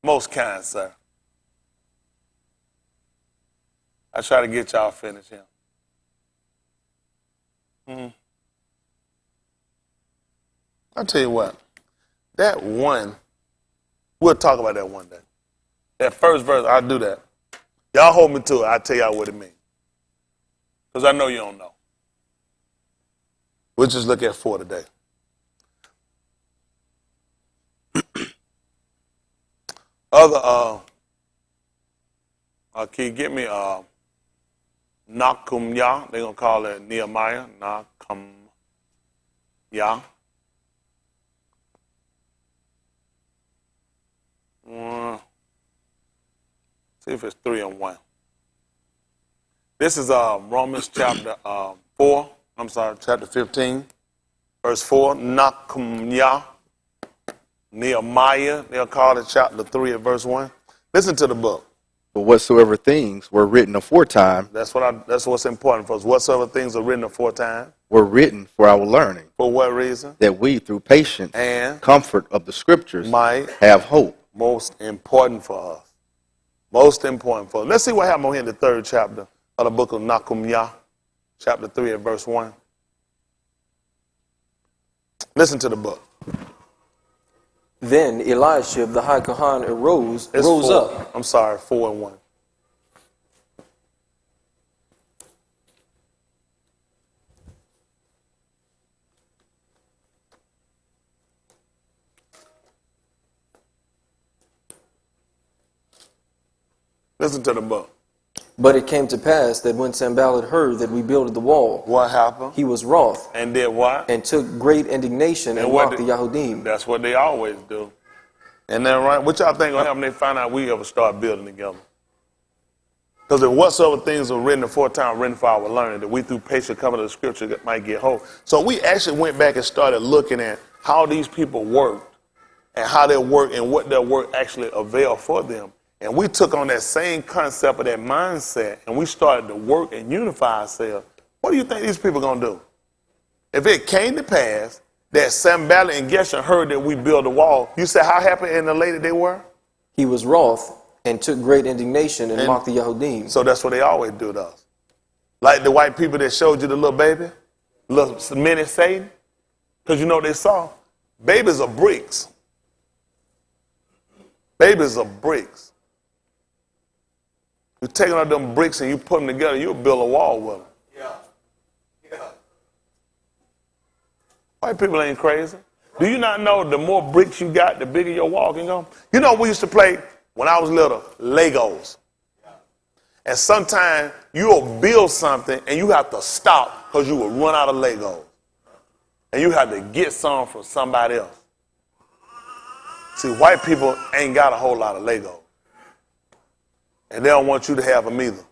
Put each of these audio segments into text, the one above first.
Most kind, sir. I try to get y'all finished here. I'll tell you what. That one, we'll talk about that one day. That first verse, I'll do that. Y'all hold me to it. I'll tell y'all what it means. Because I know you don't know. We'll just look at 4 today. Other, can you get me Nakumya? They're going to call it Nehemiah. Nakumya. See if it's 3 and 1. This is Romans chapter 4. I'm sorry, chapter 15, verse 4. Nakumya. Nehemiah, they'll call it chapter 3 and verse 1. Listen to the book. But whatsoever things were written aforetime, that's what's important for us. Whatsoever things are written aforetime were written for our learning. For what reason? That we, through patience and comfort of the scriptures, might have hope. Most important for us. Most important for us. Let's see what happened here in the 3rd chapter of the book of Nakumya, chapter 3 and verse 1. Listen to the book. Then Eliashib the high Kohan rose up. I'm sorry, 4 and 1. Listen to the book. But it came to pass that when Sanballat heard that we builded the wall, what happened? He was wroth. And did what? And took great indignation and mocked the Yahudim. That's what they always do. And then, right, what y'all think gonna happen when they find out we ever start building together? Because if whatsoever things are written aforetime, written for our learning, that we through patience come to the scripture might get hope. So we actually went back and started looking at how these people worked and how they work and what their work actually availed for them. And we took on that same concept of that mindset and we started to work and unify ourselves. What do you think these people are going to do? If it came to pass that Sanballat and Geshem heard that we built a wall, you said how happy and elated they were? He was wroth and took great indignation and mocked the Yahudim. So that's what they always do to us. Like the white people that showed you the little baby, little mini Satan, because you know what they saw? Babies are bricks. Babies are bricks. You're taking out them bricks and you put them together, you'll build a wall with them. Yeah. White people ain't crazy. Do you not know the more bricks you got, the bigger your wall can go? You know, we used to play, when I was little, Legos. And sometimes you'll build something and you have to stop because you will run out of Legos. And you have to get some from somebody else. See, white people ain't got a whole lot of Legos. And they don't want you to have them either.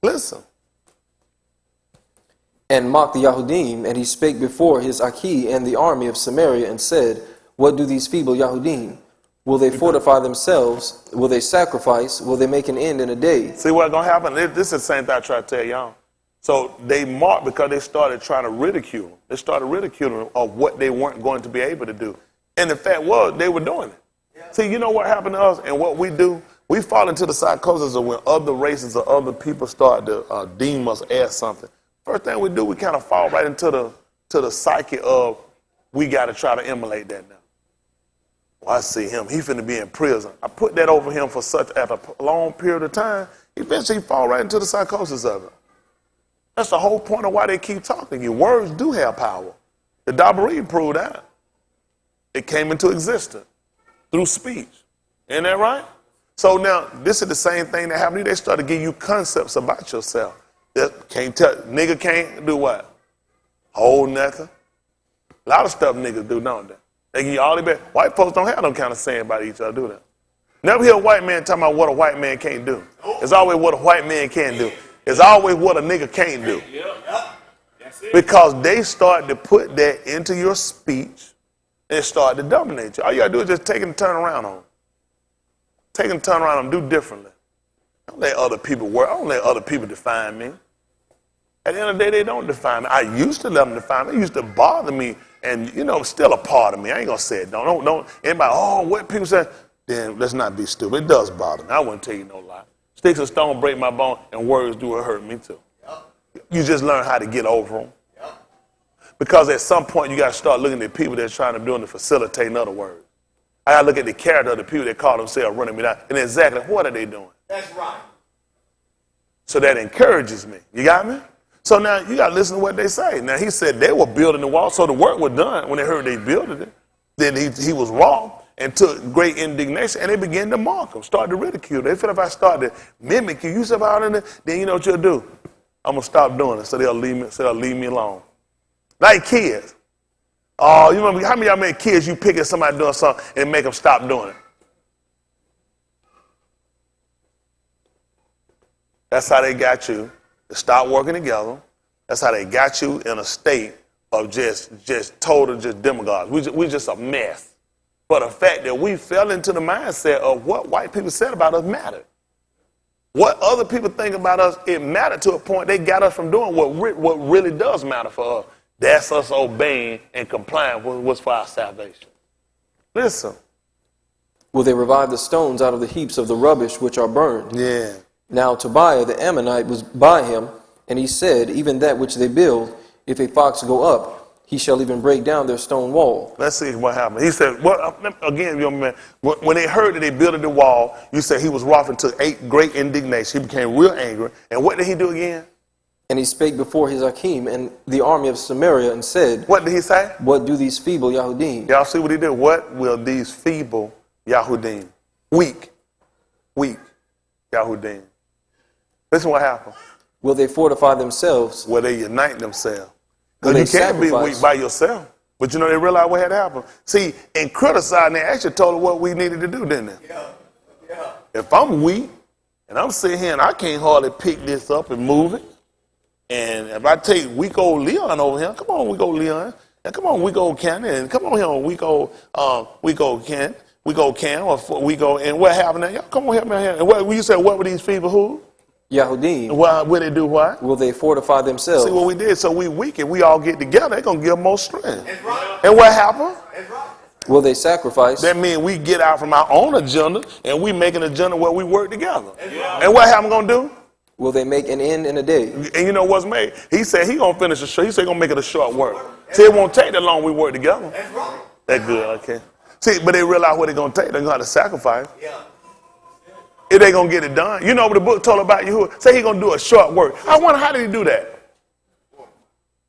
Listen. And mocked the Yahudim, and he spake before his Aki and the army of Samaria, and said, what do these feeble Yahudim? Will they fortify themselves? Will they sacrifice? Will they make an end in a day? See what's going to happen? This is the same thing I try to tell y'all. So they mocked because they started trying to ridicule them. They started ridiculing of what they weren't going to be able to do. And the fact was, they were doing it. See, you know what happened to us and what we do? We fall into the psychosis of when other races or other people start to deem us as something. First thing we do, we kind of fall right into the psyche of we got to try to emulate that now. Well, I see him. He finna be in prison. I put that over him for such a long period of time. Eventually, he fall right into the psychosis of it. That's the whole point of why they keep talking to you. Words do have power. The Dabarim proved that. It came into existence through speech. Isn't that right? So now, this is the same thing that happened to you. They start to give you concepts about yourself. That can't tell, nigga can't do what? Hold nothing. A lot of stuff niggas do, don't they? They give you all the best. White folks don't have no kind of saying about each other, do they? Never hear a white man talking about what a white man can't do. It's always what a white man can do. It's always what a nigga can't do. Because they start to put that into your speech and start to dominate you. All you gotta do is just take and turn around on them. Take and turn around and do differently. Don't let other people work. I don't let other people define me. At the end of the day, they don't define me. I used to let them define me. It used to bother me And you know, still a part of me. I ain't gonna say it. Don't. Anybody? Oh, what people say? Then let's not be stupid. It does bother me. I wouldn't tell you no lie. Sticks and stone break my bone, and words do hurt me too. You just learn how to get over them. Because at some point you got to start looking at people that's trying to do it to facilitate, in other words. I got to look at the character of the people that call themselves running me down. And exactly what are they doing? That's right. So that encourages me. You got me? So now you got to listen to what they say. Now he said they were building the wall, so the work was done when they heard they building it. Then he was wrong and took great indignation, and they began to mock him, started to ridicule. They feel if I start to mimic you, step out in there, then you know what you'll do. I'm going to stop doing it, so they'll leave me alone. Like kids. Oh, you remember, how many of y'all made kids, you pick at somebody doing something and make them stop doing it? That's how they got you to stop working together. That's how they got you in a state of just total demagogues. We just a mess. But the fact that we fell into the mindset of what white people said about us mattered. What other people think about us, it mattered to a point they got us from doing what really does matter for us. That's us obeying and complying with what's for our salvation. Listen. Will they revive the stones out of the heaps of the rubbish which are burned? Yeah. Now Tobiah the Ammonite was by him, and he said, even that which they build, if a fox go up, he shall even break down their stone wall. Let's see what happened. He said, well, again, young man, when they heard that they built the wall, you said he was wroth into great indignation. He became real angry. And what did he do again? And he spake before his Hakim and the army of Samaria and said, What did he say? what do these feeble Yahudim? Y'all see what he did? What will these feeble Yahudim, weak Yahudim. Listen what happened. Will they fortify themselves? Will they unite themselves? Will Because they you can't be sacrifice? weak by yourself. But you know, they realized what had happened. See, in criticizing, they actually told us what we needed to do, didn't they? Yeah. If I'm weak and I'm sitting here and I can't hardly pick this up and move it, and if I take weak old Leon over here, come on, weak old Leon, and come on, weak old Ken, and come on here, weak old Ken, or weak old, and what happened now? Y'all come on here, man. And what you said? What were these people who? Yahudim. Why would they do what? Will they fortify themselves? See what we did. So we weak and we all get together. They're gonna give them more strength. That's right. And what happened? That's right. Will they sacrifice? That means we get out from our own agenda and we make an agenda where we work together. Right. And what happened gonna do? Will they make an end in a day? And you know what's made? He said he gonna finish the show. He said he gonna make it a short work. See, it won't take that long we work together. That's right. That good, okay. See, but they realize what they're gonna take. They're gonna have to sacrifice. Yeah. If they gonna get it done. You know what the book told about Yahushua? Say he gonna do a short work. I wonder how did he do that?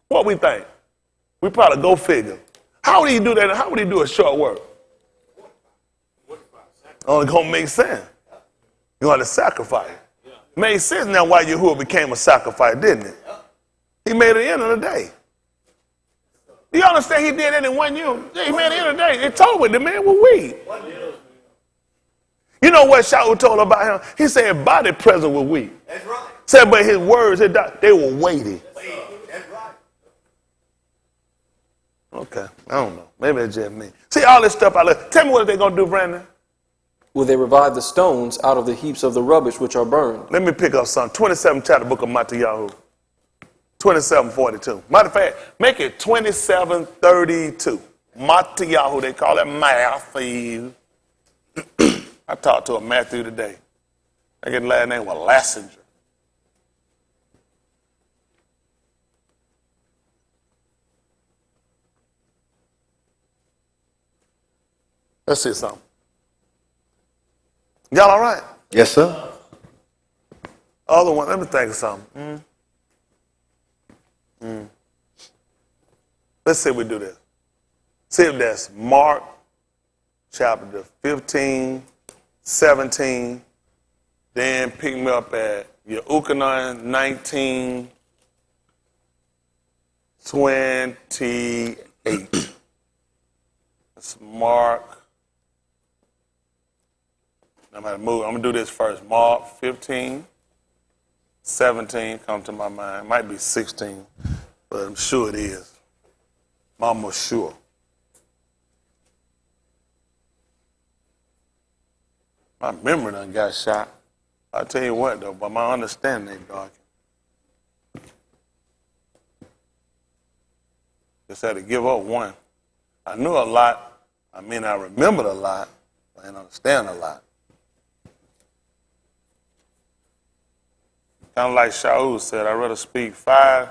What we think? We probably go figure. How would he do that? How would he do a short work? Only gonna make sense. You're gonna have to sacrifice. Made sense now why Yahuwah became a sacrifice, didn't it? He made it end of the day. Do you understand he did that in 1 year? Yeah, he made it end of the day. It told me the man was weak. You know what Shaul told about him? He said body present was weak. That's right. Said but his words, they were weighty. That's right. Okay, I don't know. Maybe it's just me. See all this stuff I love. Tell me what they're gonna do, Brandon. Will they revive the stones out of the heaps of the rubbish which are burned? Let me pick up something. 27 chapter book of Matthew. 27:42. Matter of fact, make it 27:32. Matthew, they call it Matthew. I talked to a Matthew today. I get the last name was Lassinger. Let's see something. Y'all all right? Yes, sir. Other one, let me think of something. Let's see if we do this. See if that's Mark chapter 15, 17. Then pick me up at Yahusha 19, 28. That's Mark. I'm gonna do this first. Mark 15, 17 come to my mind. Might be 16, but I'm sure it is. I'm almost sure. My memory done got shot. I'll tell you what though, but my understanding ain't dark. Just had to give up one. I knew a lot. I mean, I remembered a lot. I didn't understand a lot. Kind of like Shaul said, I'd rather speak 5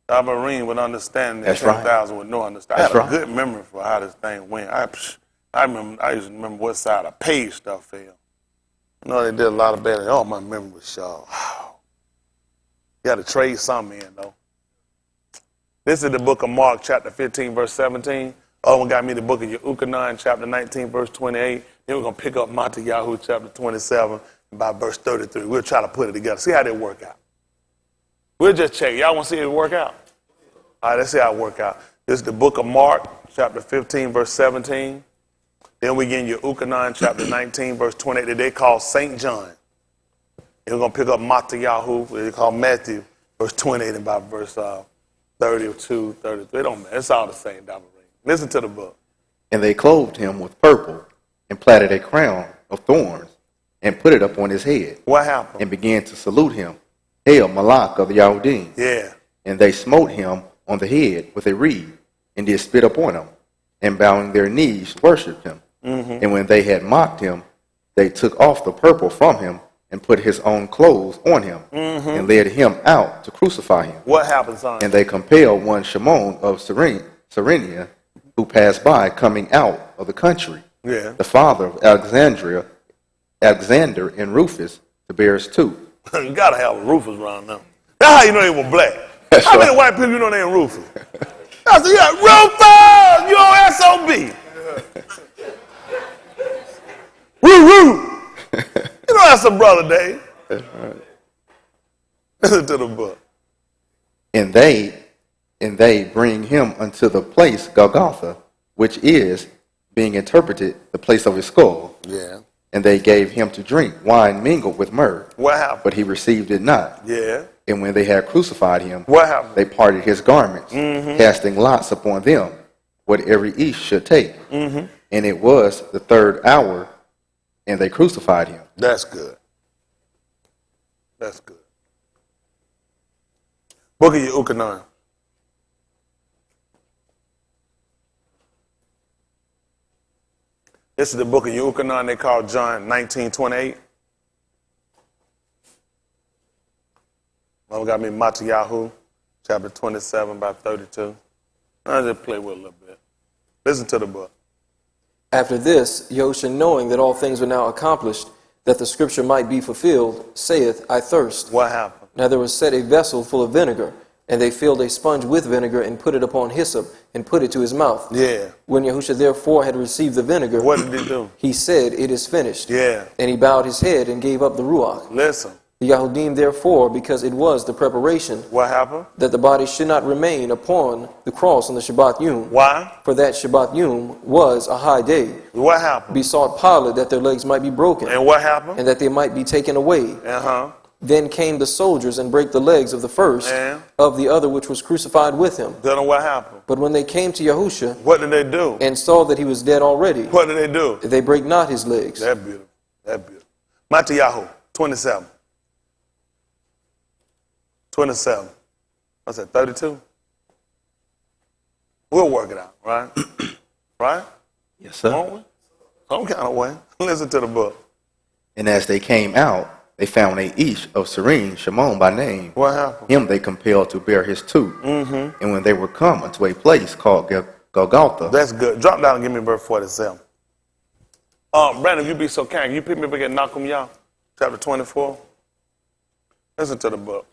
Dabarim with understanding than That's right. 10,000 with no understanding. That's I had a right. good memory for how this thing went. I used to remember what side of page stuff fell. You know, they did a lot of bad. Oh, my memory was sharp. Wow. You got to trade something in, though. This is the book of Mark, chapter 15, verse 17. Other one got me the book of Yahusha, chapter 19, verse 28. Then we're going to pick up Yahoo, chapter 27, and by verse 33. We'll try to put it together. See how they work out. We'll just check. Y'all want to see it work out? All right, let's see how it work out. This is the book of Mark, chapter 15, verse 17. Then we get in Yahusha, chapter 19, verse 28, that they call St. John. And we're going to pick up Yahoo, they call Matthew, verse 28, and by verse 32, 33. It don't matter. It's all the same. Listen to the book. And they clothed him with purple, and platted a crown of thorns, and put it upon his head, What happened? and began to salute him, Hail, Malak of the Yahudim. Yeah. And they smote him on the head with a reed, and did spit upon him, and bowing their knees worshipped him. And when they had mocked him, they took off the purple from him, and put his own clothes on him, and led him out to crucify him. What happened, son? And they compelled one Shimon of Cyrene, who passed by, coming out of the country, Yeah. the father of Alexander and Rufus, to bear his tooth. You got to have a Rufus around now. That's how you know they were black. That's How many right. white people you know named Rufus? I said, yeah, Rufus! You on SOB. Roo! You know that's a brother, Dave. Listen to the book. And they bring him unto the place Golgotha, which is, being interpreted, the place of his skull. Yeah. And they gave him to drink wine mingled with myrrh, What happened? but he received it not. Yeah. And when they had crucified him, What happened? they parted his garments, casting lots upon them, what every each should take. And it was the 3rd hour, and they crucified him. That's good. That's good. Book of Yahusha. This is the book of Yahusha, they call John 19:28. We got me Yahoo, chapter 27 by 32. I'll just play with it a little bit. Listen to the book. After this, Yahusha, knowing that all things were now accomplished, that the scripture might be fulfilled, saith, I thirst. What happened? Now there was set a vessel full of vinegar, and they filled a sponge with vinegar, and put it upon hyssop, and put it to his mouth. Yeah. When Yahusha therefore had received the vinegar, What did he do? he said, It is finished. Yeah. And he bowed his head and gave up the ruach. Listen. The Yahudim therefore, because it was the preparation, What happened? that the body should not remain upon the cross on the Shabbat Yom, Why? for that Shabbat Yom was a high day, What happened? besought Pilate that their legs might be broken, And what happened? and that they might be taken away. Uh-huh. Then came the soldiers and brake the legs of the first, And? of the other which was crucified with him. Then what happened? But when they came to Yahusha, What did they do? and saw that he was dead already, What did they do? they brake not his legs. That's beautiful. That's beautiful. Yahoo, 27. 27. I said 32. We'll work it out, right? Right? Yes, sir. Won't we? Some kind of way. Listen to the book. And as they came out, they found a Ish of Cyrene, Shimon by name. What happened? Him they compelled to bear his tooth. And when they were come unto a place called Golgotha, That's good. Drop down and give me verse 47. Brandon, if you be so kind, can you pick me up again, Nakum Yah, chapter 24? Listen to the book.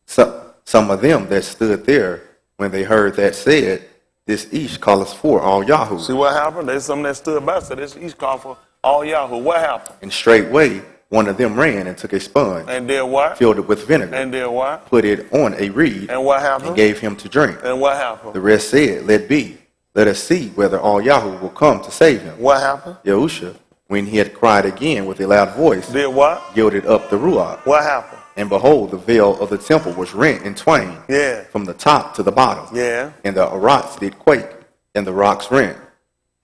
some of them that stood there, when they heard that, said, This Ish calleth for all Yahoo. See what happened? There's some that stood by, said this East called for all Yahoo. What happened? And straightway one of them ran and took a sponge, And did what? filled it with vinegar, And did what? put it on a reed, And what and happened? gave him to drink. And what happened? The rest said, Let be. Let us see whether all Yahoo will come to save him. What happened? Yahusha, when he had cried again with a loud voice, Did what? yielded up the ruach. What happened? And behold, the veil of the temple was rent in twain, Yeah. from the top to the bottom. Yeah. And the rocks did quake, and the rocks rent,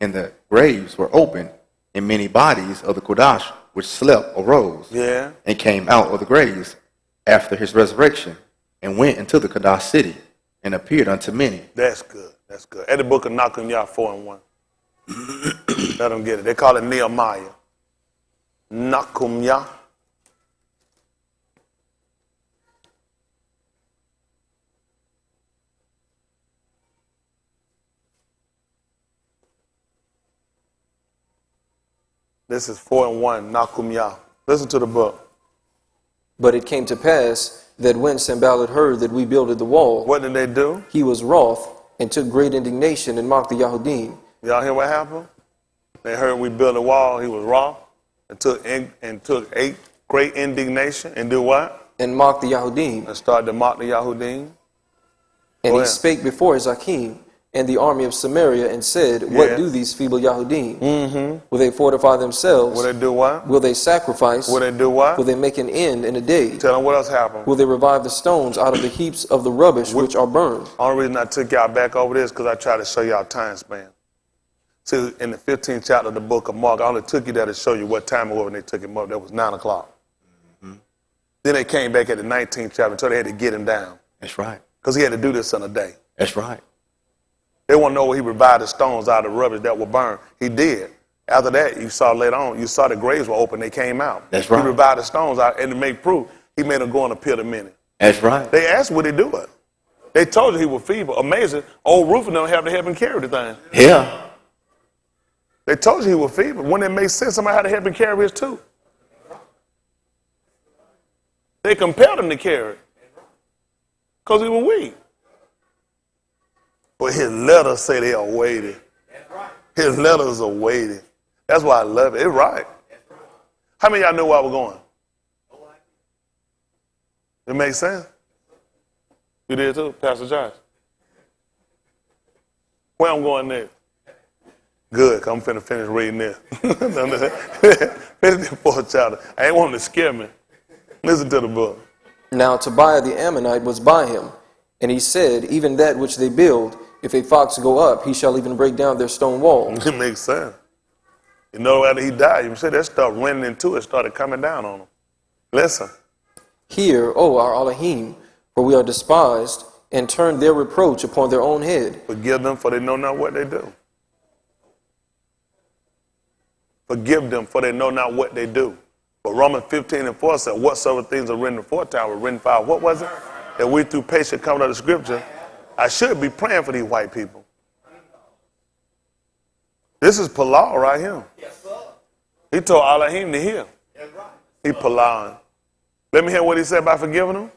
and the graves were opened, and many bodies of the Kodash which slept arose, Yeah. and came out of the graves after his resurrection, and went into the Kodash city, and appeared unto many. That's good. That's good. At the book of Nakum Yah 4 and 1. Let them get it. They call it Nehemiah. Nakumya. This is 4 and 1. Nakumya. Listen to the book. But it came to pass that when Sanballat heard that we builded the wall, What did they do? he was wroth and took great indignation and mocked the Yahudim. Y'all hear what happened? They heard we built a wall. He was raw and took great indignation and do what? And mocked the Yahudim. And started to mock the Yahudim. And Go he ahead. spake before his Hakim and the army of Samaria and said, What Yeah. do these feeble Yahudim? Will they fortify themselves? Will they do what? Will they sacrifice? Will they do what? Will they make an end in a day? Tell them what else happened. Will they revive the stones out of the heaps of the rubbish which are burned? Only reason I took y'all back over this because I tried to show y'all time span. See, in the 15th chapter of the book of Mark, I only took you there to show you what time it was when they took him up. That was 9 o'clock. Then they came back at the 19th chapter until they had to get him down That's right. because he had to do this in a day. That's right. They want to know where he revived the stones out of the rubbish that were burned. He did. After that, you saw later on, you saw the graves were open. They came out. That's right. He revived the stones out, and to make proof, he made them go in a pit a minute. That's right. They asked, would he do it? They told you he was feeble. Amazing. Old Rufus don't have to help him carry the thing. Yeah. They told you he was feeble. When it made sense, somebody had to help him carry his too. They compelled him to carry it because he was weak. But his letters say they are weighty. His letters are weighty. That's why I love it. It's right. How many of y'all knew where I was going? It makes sense? You did too, Pastor Josh? Where I'm going next? Good, 'cause I'm finna finish reading this. Finish the 4th chapter. I ain't wanting to scare me. Listen to the book. Now Tobiah the Ammonite was by him, and he said, Even that which they build, if a fox go up, he shall even break down their stone wall. It makes sense. You know, after he died, you see that stuff running into it, started coming down on him. Listen. Hear, O our Elohim, for we are despised, and turn their reproach upon their own head. Forgive them, for they know not what they do. Forgive them, for they know not what they do. But Romans 15 and 4 said, whatsoever things are written aforetime were written for our, what was it? That we through patience come to the scripture. I should be praying for these white people. This is Palau right here. He told Elohim to hear. He Palau. Let me hear what he said about forgiving them.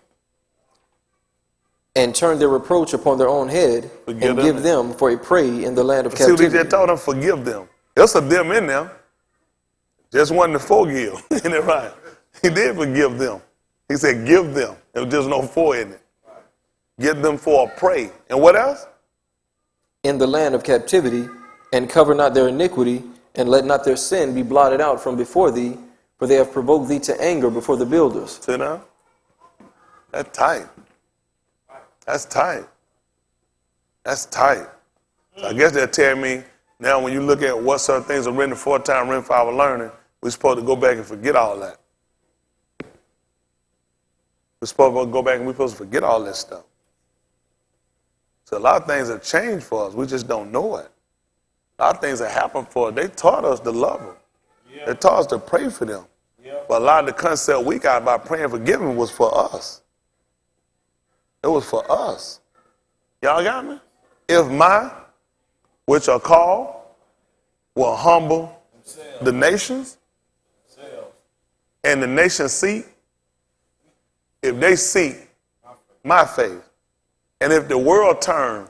And turn their reproach upon their own head, Forgive and them. give them for a prey in the land of See what he captivity. just told them? Forgive them. There's a them in there. Just wasn't the forgive. Isn't it right? He did forgive them. He said, give them. There was just no for in it. Give them for a prey. And what else? In the land of captivity, and cover not their iniquity, and let not their sin be blotted out from before thee, for they have provoked thee to anger before the builders. See now? That's tight. That's tight. That's tight. So I guess they'll tell me, now when you look at what certain things are written aforetime, written for our learning, we're supposed to go back and forget all that. We're supposed to go back and we're supposed to forget all that stuff. So a lot of things have changed for us. We just don't know it. A lot of things that happened for us. They taught us to love them. Yeah. They taught us to pray for them. Yeah. But a lot of the concept we got about praying and forgiving was for us. It was for us. Y'all got me? If my, which are called, will humble the nations, and the nations seek, if they seek my face, and if the world turn,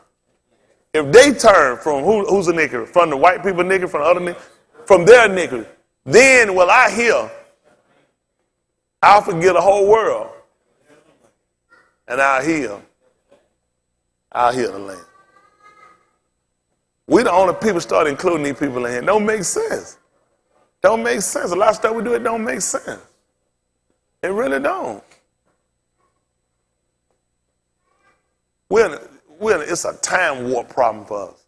if they turn from who's a nigger, from the white people nigger, from the other nigger, from their nigger, then will I hear, I'll forget the whole world, and I'll heal the land. We the only people start including these people in here. Don't make sense. Don't make sense. A lot of stuff we do, it don't make sense. It really don't. It's a time warp problem for us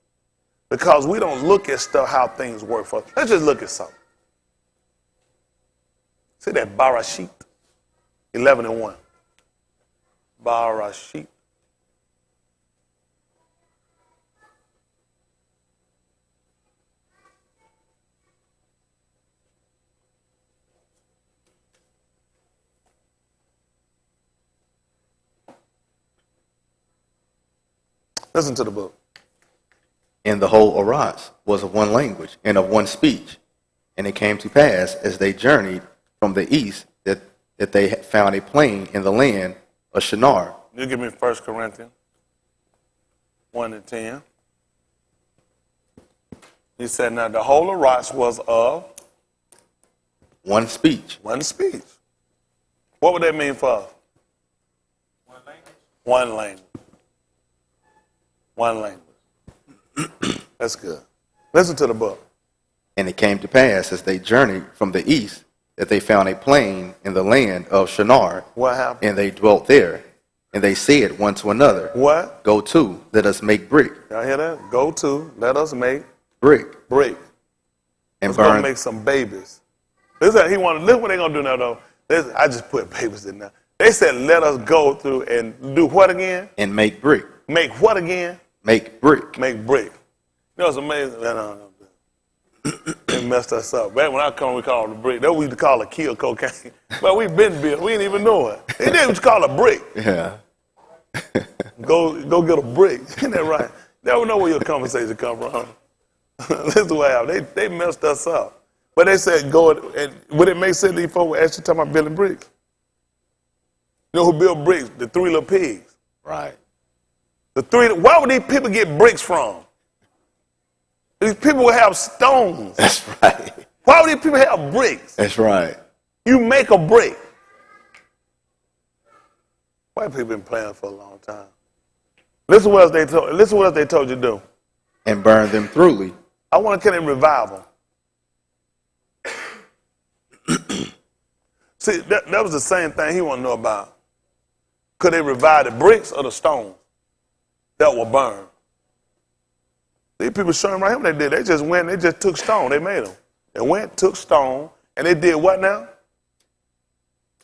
because we don't look at stuff how things work for us. Let's just look at something. See that Barashit, 11 and 1. Barashit. Listen to the book. And the whole Aras was of one language and of one speech. And it came to pass, as they journeyed from the east, that they found a plain in the land of Shinar. You give me 1 Corinthians 1 and 10. He said, now the whole Aras was of One speech. one speech. What would that mean for us? One language. One language. That's good. Listen to the book. And it came to pass, as they journeyed from the east, that they found a plain in the land of Shinar. What happened? And they dwelt there. And they said one to another, What? Go to, let us make brick. Y'all hear that? Go to, let us make Brick. brick. And Let's go burn. make some babies. Listen what they're going to do now, though. I just put babies in there. They said, let us go through and do what again? And make brick. Make what again? Make brick. Make brick. You know, it's amazing. They messed us up. Back when I come, we call it a brick. That we used to call it kill cocaine. But we been built. We didn't even know it. They didn't even call it a brick. Yeah. Go get a brick. Isn't that right? Never know where your conversation come from. Listen to what happened. They messed us up. But they said go, and would it make sense to you folks actually talking about building bricks? You know who built bricks? The three little pigs. Right. Where would these people get bricks from? These people would have stones. That's right. Why would these people have bricks? That's right. You make a brick. White people been playing for a long time. Listen what else they told you to do. And burn them thoroughly. I want to get a revival. See, that was the same thing he wanted to know about. Could they revive the bricks or the stones that were burned? These people showing right here what they did. They just went, they just took stone. They made them. They went, took stone, and they did what now?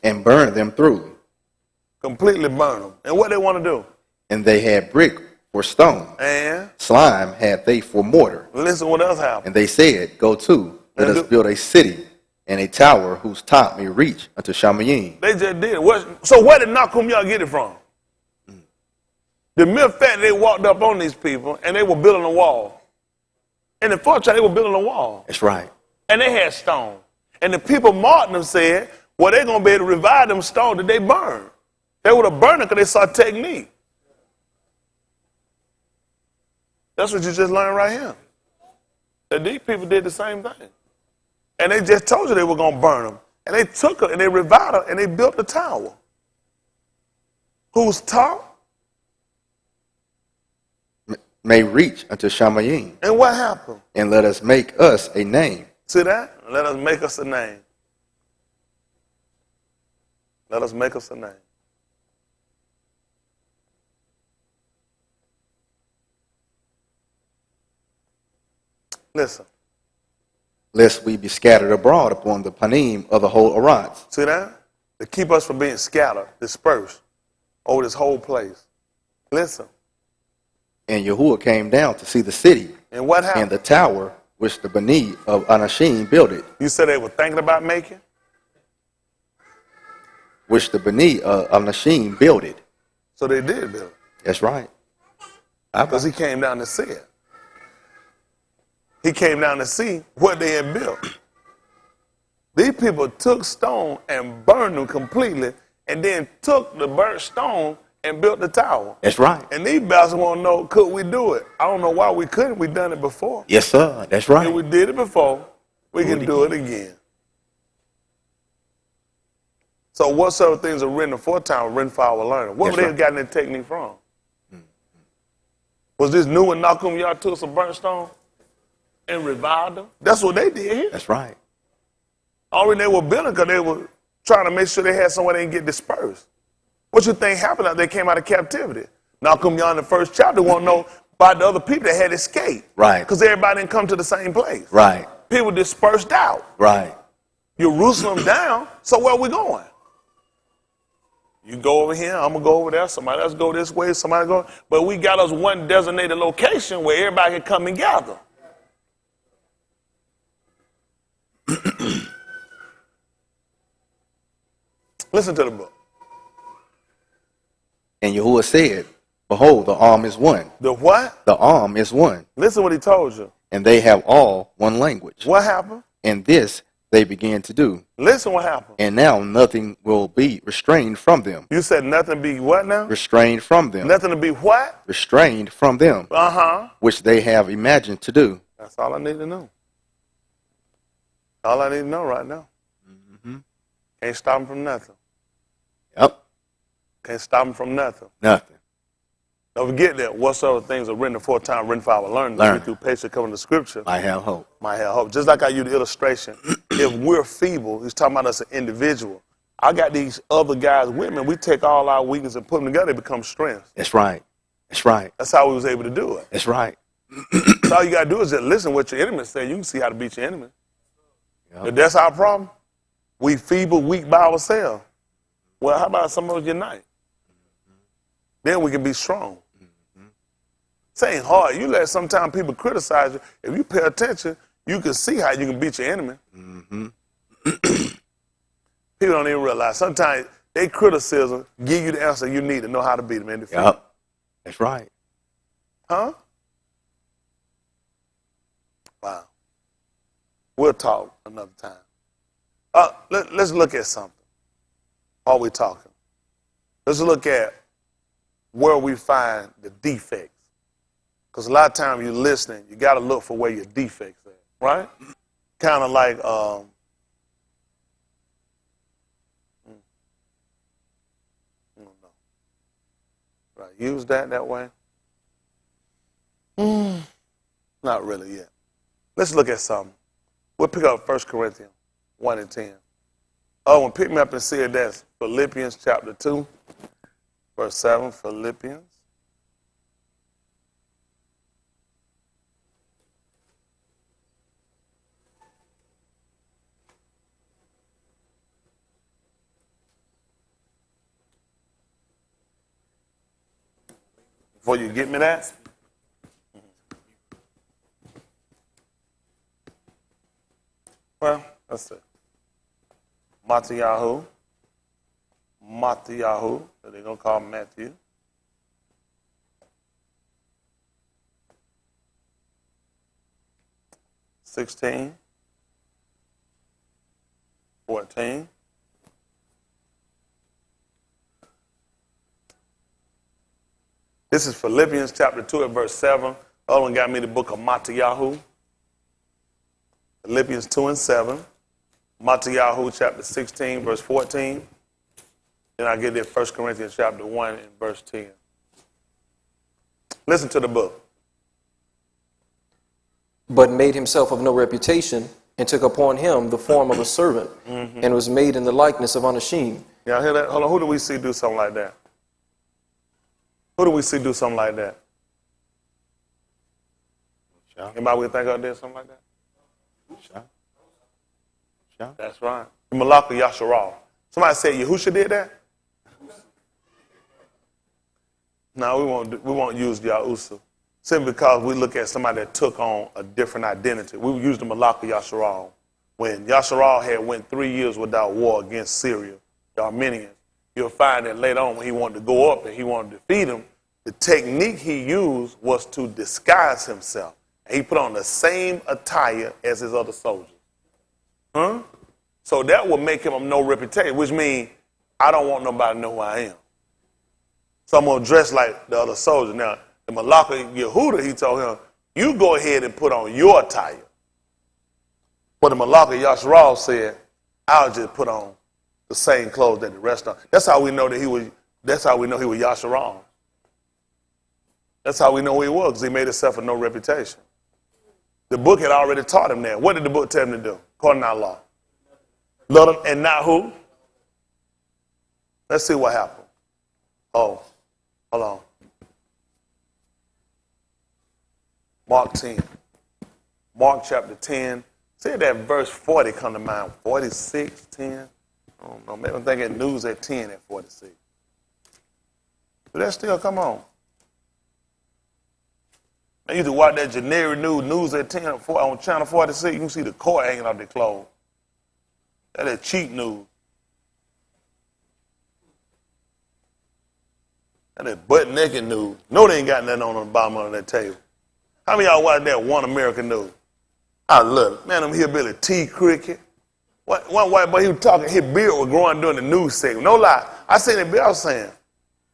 And burn them thoroughly. Completely burn them. And what they want to do? And they had brick for stone. And Slime had they for mortar. listen what else happened. And they said, Go to, let us build a city and a tower whose top may reach unto Shamayim. They just did it. So where did Nakum y'all get it from? The mere fact they walked up on these people and they were building a wall. In the first time, they were building a wall. That's right. And they had stone. And the people marked them said, well, they're going to be able to revive them stone that they burned. They would have burned it because they saw technique. That's what you just learned right here. That these people did the same thing. And they just told you they were going to burn them. And they took her and they revived her and they built the tower. Whose top? May reach unto Shamayim. And what happened? And let us make us a name. See that? Let us make us a name. Let us make us a name. Listen. Lest we be scattered abroad upon the panim of the whole Arats. See that? To keep us from being scattered, dispersed over this whole place. Listen. And Yahuwah came down to see the city And what happened? and the tower which the Bani of Anashim builded. You said they were thinking about making? Which the Bani of Anashim builded. So they did build it. That's right. Because he came down to see it. He came down to see what they had built. These people took stone and burned them completely and then took the burnt stone and built the tower. That's right. And these bastards want to know, could we do it? I don't know why we couldn't. We done it before. Yes, sir. That's right. And we did it before. We can do it again. So whatsoever things are written aforetime were written for our learning. What That's would they right. have gotten that technique from? Was this new when Nakum y'all took some burnt stone and revived them? That's what they did here. That's right. Already they were building because they were trying to make sure they had somewhere they didn't get dispersed. What you think happened after they came out of captivity? Nakum y'all in the first chapter want to know about the other people that had escaped. Right. Because everybody didn't come to the same place. Right. People dispersed out. Right. Jerusalem down, so where are we going? You go over here, I'm going to go over there, somebody else go this way, somebody go. But we got us one designated location where everybody can come and gather. Listen to the book. And Yahuwah said, Behold, the arm is one. The what? The arm is one. Listen what he told you. And they have all one language. What happened? And this they began to do. Listen what happened. And now nothing will be restrained from them. You said nothing be what now? Restrained from them. Nothing to be what? Restrained from them. Uh-huh. Which they have imagined to do. That's all I need to know. All I need to know right now. Mm-hmm. Can't stop him from nothing. Yep. Can't stop him from nothing. Nothing. Don't forget that whatsoever things are written aforetime, written for our learning. Learn. Through patience coming to Scripture. I have hope. Might have hope. Just like I used the illustration. If we're feeble, he's talking about us an individual. I got these other guys with me. We take all our weaknesses and put them together, they become strengths. That's right. That's right. That's how we was able to do it. That's right. So all you got to do is just listen what your enemy say. You can see how to beat your enemy. Yep. If that's our problem, we feeble, weak by ourselves. Well, how about some of us unite? Then we can be strong. This ain't hard. You let sometimes people criticize you. If you pay attention, you can see how you can beat your enemy. Mm-hmm. People don't even realize. Sometimes they criticism give you the answer you need to know how to beat them in defeat. Yep. That's right. Huh? Wow. We'll talk another time. Let's look at something. While we're talking. Let's look at where we find the defects. Because a lot of times you're listening, you got to look for where your defects are, right? Kind of like, I don't know. Right, use that way? Not really yet. Let's look at something. We'll pick up 1 Corinthians 1 and 10. Oh, and pick me up and see it. That's Philippians chapter 2, verse 7, Philippians. Before you get me that. Well, that's it. Matthew, that they're going to call Matthew. (16) 14. This is Philippians chapter 2 at verse 7. The other one got me the book of Matthew. Philippians 2 and 7. Matthew chapter 16, verse 14. Then I get there 1 Corinthians chapter 1 and verse 10. Listen to the book. But made himself of no reputation, and took upon him the form of a servant, and was made in the likeness of unashamed. Y'all hear that? Hold on. Who do we see do something like that? Who do we see do something like that? Anybody we think out there something like that? That's right. Malak or Yashar'al. Somebody said Yahusha did that? No, we won't use Yahusha. Simply because we look at somebody that took on a different identity. We would use the Malak or Yashar'al. When Yashar'al had went 3 years without war against Syria, the Armenians, you'll find that later on when he wanted to go up and he wanted to defeat them, the technique he used was to disguise himself. And he put on the same attire as his other soldiers. Huh? So that would make him of no reputation, which means I don't want nobody to know who I am. So I'm going to dress like the other soldier. Now, the Malak Yehuda, he told him, you go ahead and put on your attire. But the Malak Yashar'al said, I'll just put on the same clothes that the rest of them. That's how we know that he was Yashar'al. That's how we know who he was, because he made himself of no reputation. The book had already taught him that. What did the book tell him to do? According to our law. Love him and not who? Let's see what happened. Oh, hold on. Mark 10. Mark chapter 10. See that verse 40 come to mind. 46, 10. I don't know. Maybe I'm thinking news at 10 at 46. But that still come on. I used to watch that generic news at 10 on channel 46. You can see the court hanging out their clothes. That cheap news. And that butt naked news. No, they ain't got nothing on the bottom of that table. How many of y'all watch that One American News? I love it. Man, I'm hillbilly T. Cricket. One white boy, he was talking, his beard was growing during the news segment. No lie. I seen that beard, I was saying,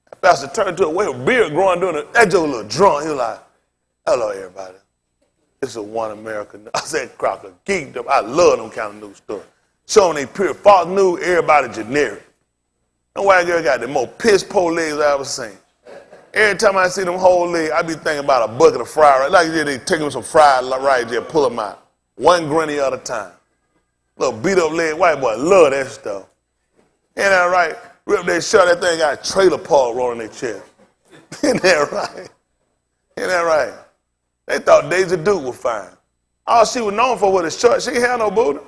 that pastor turned to a way, beard growing during the, that joke a little drunk. He was like, hello, everybody. This is One American News. I said, Crocker, geeked up. I love them kind of news stories. Showing they pure false news, everybody generic. No white girl got the most piss poor legs I ever seen. Every time I see them whole legs, I be thinking about a bucket of fried rice. Like they take them some fried rice, just pull them out. One granny at a time. Little beat up leg white boy, love that stuff. Ain't that right? Rip that shirt, that thing got a trailer park rolling their chest. Ain't that right? Ain't that right? They thought Daisy Duke was fine. All she was known for was a shirt. She ain't had no booty.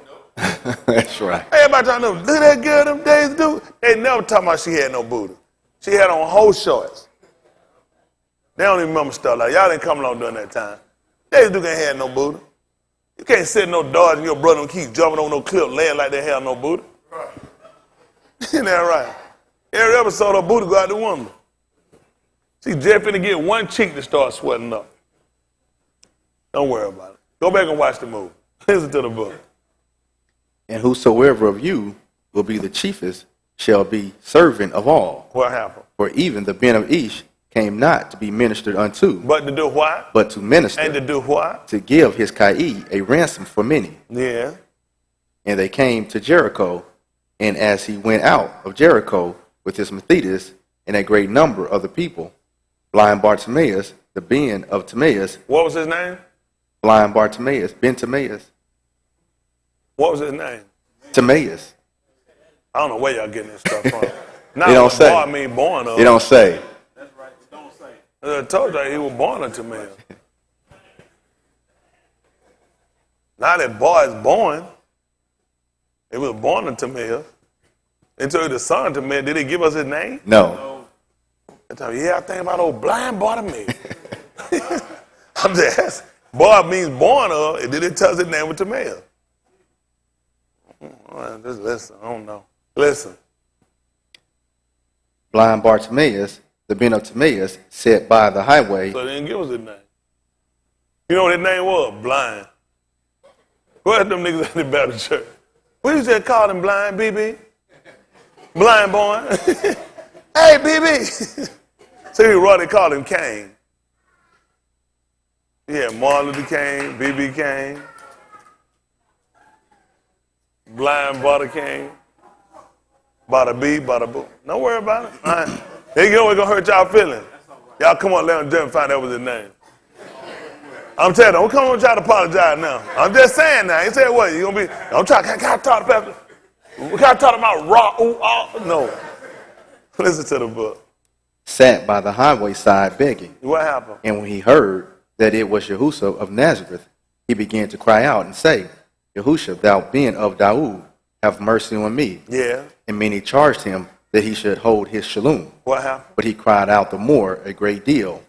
That's right. Everybody talking to them, look at that girl, them Daisy Duke. They never talking about she had no booty. She had on whole shorts. They don't even remember stuff like y'all didn't come along during that time. Daisy Duke ain't had no booty. You can't sit no doors and your brother and keep jumping on no cliff laying like they have no booty. Right. Isn't that right? Every episode her booty go out the window. She just finna get one cheek to start sweating up. Don't worry about it. Go back and watch the movie. Listen to the book. And whosoever of you will be the chiefest shall be servant of all. What happened? For even the Ben of Ish came not to be ministered unto, But to do what? but to minister, And to do what? to give his Kai a ransom for many. Yeah. And they came to Jericho, and as he went out of Jericho with his Methodist and a great number of the people, blind Bartimaeus, the Ben of Timaeus, What was his name? blind Bartimaeus, Ben Timaeus, What was his name? Timaeus. I don't know where y'all getting this stuff from. Now, They don't say. I mean born of. They don't say. That's right. Don't say. I told you he was born unto me. Now that boy is born. He was born unto me. They told you the son to me. Did he give us his name? No. I told you, yeah, I think about old blind boy to me. I'm just asking. Boy means born of, and then it tells his name with Timaeus. Just listen, I don't know. Listen. Blind Bartimaeus, the Ben of Timaeus, sat by the highway. So they didn't give us his name. You know what his name was? Blind. Go ahead them niggas at the Baptist church. We used to call him blind, BB. Blind boy. Hey, BB. So he rather called him Cain. Yeah, Martin Luther King, BB King. Blind Butter King. Bada B, bada boo. Don't worry about it. All right. They know it's gonna hurt y'all feelings. Y'all come on, let him find out what his name. I'm telling you, don't come on try to apologize now. I'm just saying now. He said what? You gonna be? I'm trying. Can I talk to Pastor? We can't talk about raw. Ooh, ah. No. Listen to the book. Sat by the highway side begging. What happened? And when he heard that it was Yahusha of Nazareth, he began to cry out and say, Yahusha, thou Ben of Daud, have mercy on me. Yeah. And many charged him that he should hold his shalom. What happened? But he cried out the more a great deal,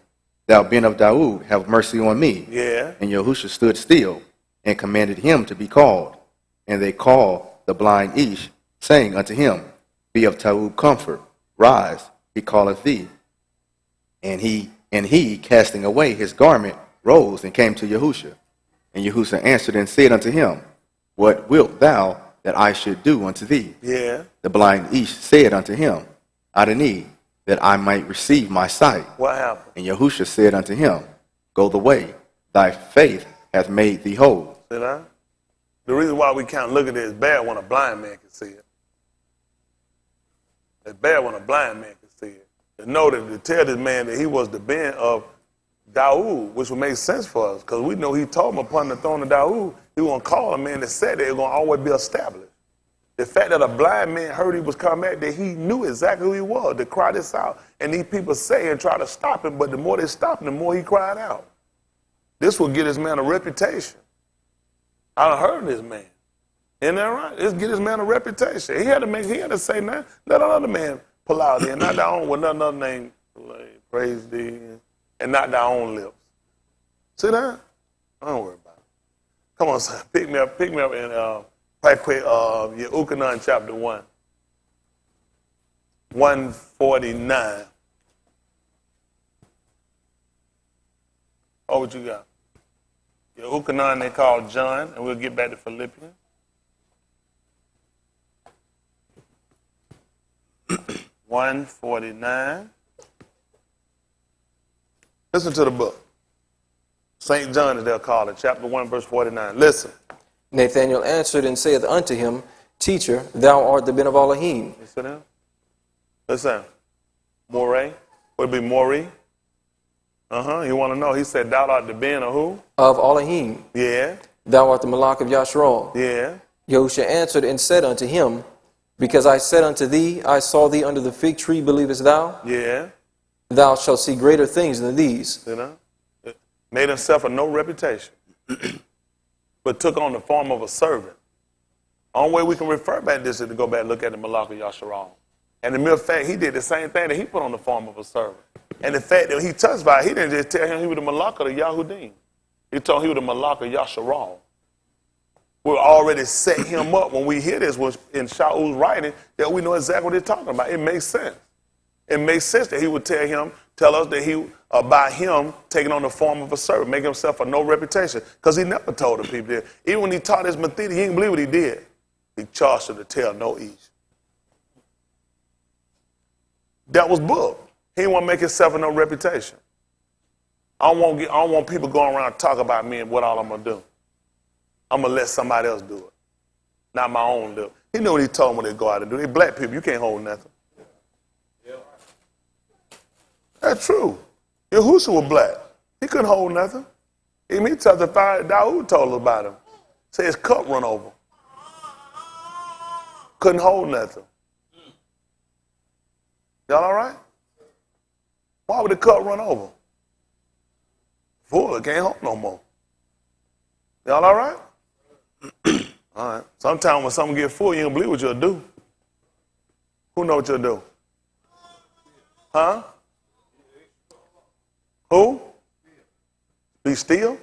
Thou Ben of Daud, have mercy on me. Yeah. And Yahusha stood still and commanded him to be called. And they called the blind Ish, saying unto him, Be of Daud comfort, rise, he calleth thee. And he, casting away his garment, rose and came to Yahusha. And Yahusha answered and said unto him, What wilt thou that I should do unto thee? Yeah. The blind Ish said unto him, Adonai, that I might receive my sight. What happened? And Yahusha said unto him, Go the way, thy faith hath made thee whole. See that? The reason why we can't look at it is bad when a blind man can see it. It's bad when a blind man can see it. To know that, to tell this man that he was the Ben of Daud, which would make sense for us, because we know he told him upon the throne of Daud, he was going to call a man that said that it was going to always be established. The fact that a blind man heard he was coming back, that he knew exactly who he was, to cry this out. And these people say and try to stop him, but the more they stopped him, the more he cried out. This will get this man a reputation. I done heard of this man. Isn't that right? Let's get this man a reputation. He had to say nothing. Let another man pull out there, not thy own, with another name, praise thee, and not thy own lips. See that? Don't worry about it. Come on, son. Pick me up in right quick, Ukanan chapter 1. 149. Oh, what you got? Ukanan they call John, and we'll get back to Philippians. (149). Listen to the book. St. John, as they'll call it, chapter 1, verse 49. Listen. Nathanael answered and saith unto him, Teacher, thou art the Ben of Elohim. Listen to him. Listen. Moray. Would it be Maury? You want to know? He said, thou art the Ben of who? Of Elohim. Yeah. Thou art the Malak of Yashar'al. Yeah. Yahusha answered and said unto him, Because I said unto thee, I saw thee under the fig tree, believest thou? Yeah. Thou shalt see greater things than these. You know? Made himself of no reputation, but took on the form of a servant. Only way we can refer back to this is to go back and look at the Malak of Yashar'al. And the mere fact he did the same thing that he put on the form of a servant. And the fact that he testified, he didn't just tell him he was the Malak of the Yahudim. He told him he was the Malak of Yashar'al. We already set him up when we hear this in Shaul's writing that we know exactly what he's talking about. It makes sense. It makes sense that he would tell us that he, by him taking on the form of a servant, making himself of no reputation. Because he never told the people that. Even when he taught his Mathidi, he didn't believe what he did. He charged them to tell no each. That was book. He didn't want to make himself of no reputation. I don't want people going around and talk about me and what all I'm going to do. I'm going to let somebody else do it. Not my own do. He knew what he told them when they go out and do it. They black people, you can't hold nothing. That's true. Yahusha was black. He couldn't hold nothing. Even he testified, Dawood told us about him. Say his cup run over. Couldn't hold nothing. Y'all all right? Why would the cup run over? Full, it can't hold no more. Y'all all right? All right. Sometimes when something get full, you don't believe what you'll do. Who know what you'll do? Huh? Who? Be still?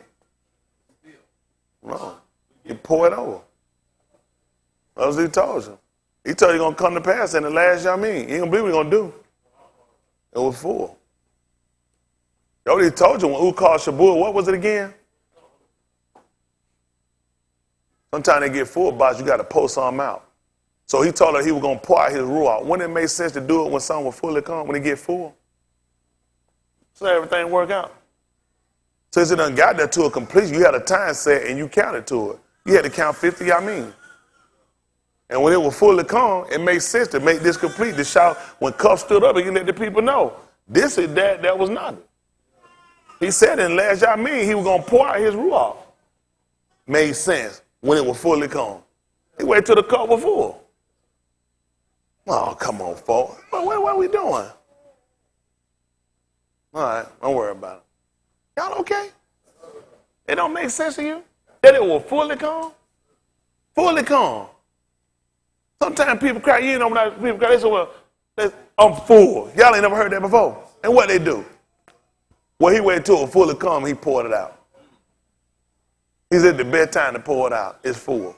No. You pour it over. That's what he told you. He told you going to come to pass in the last Yamin. You ain't going to believe what he's going to do. It was full. He already told you when Ukal Shabur, what was it again? Sometimes they get full, boss, you got to pull something out. So he told her he was going to pour out his ruach. Wouldn't it make sense to do it when something was fully come, when it get full? So everything work out. Since it done got there to a completion, you had a time set and you counted to it. You had to count 50 Yamin. And when it was fully come, it made sense to make this complete. To shout, when Cuff stood up, he can let the people know, this is that was nothing. He said in last Yamin, he was going to pour out his ruach. Made sense when it was fully come. He waited till the cup was full. Oh, come on, folks. What are we doing? All right, don't worry about it. Y'all okay? It don't make sense to you that it will fully come? Fully come. Sometimes people cry, you know, when people cry, they say, well, I'm full. Y'all ain't never heard that before. And what they do? Well, he waited till it was fully come, he poured it out. He said the best time to pour it out is full.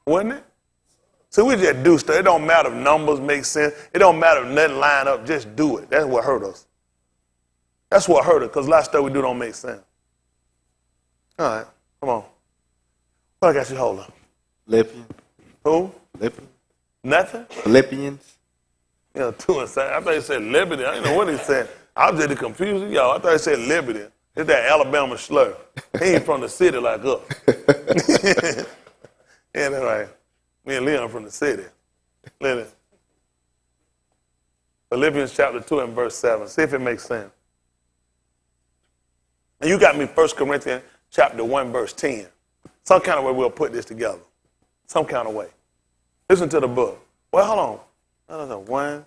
Wasn't it? So we just do stuff. It don't matter if numbers make sense. It don't matter if nothing line up. Just do it. That's what hurt us. That's what hurt us, because a lot of stuff we do don't make sense. All right, come on. What I got you hold up? Philippians. Who? Philippians. Nothing? Philippians. You know, two inside. I thought he said liberty. I didn't know what he said. I was just confused. Y'all, I thought he said liberty. It's that Alabama slur. He ain't from the city like us. Yeah, that's right. Me and Leon from the city. Listen. Philippians chapter 2 and verse 7. See if it makes sense. And you got me 1 Corinthians chapter 1 verse 10. Some kind of way we'll put this together. Some kind of way. Listen to the book. Well, hold on. One,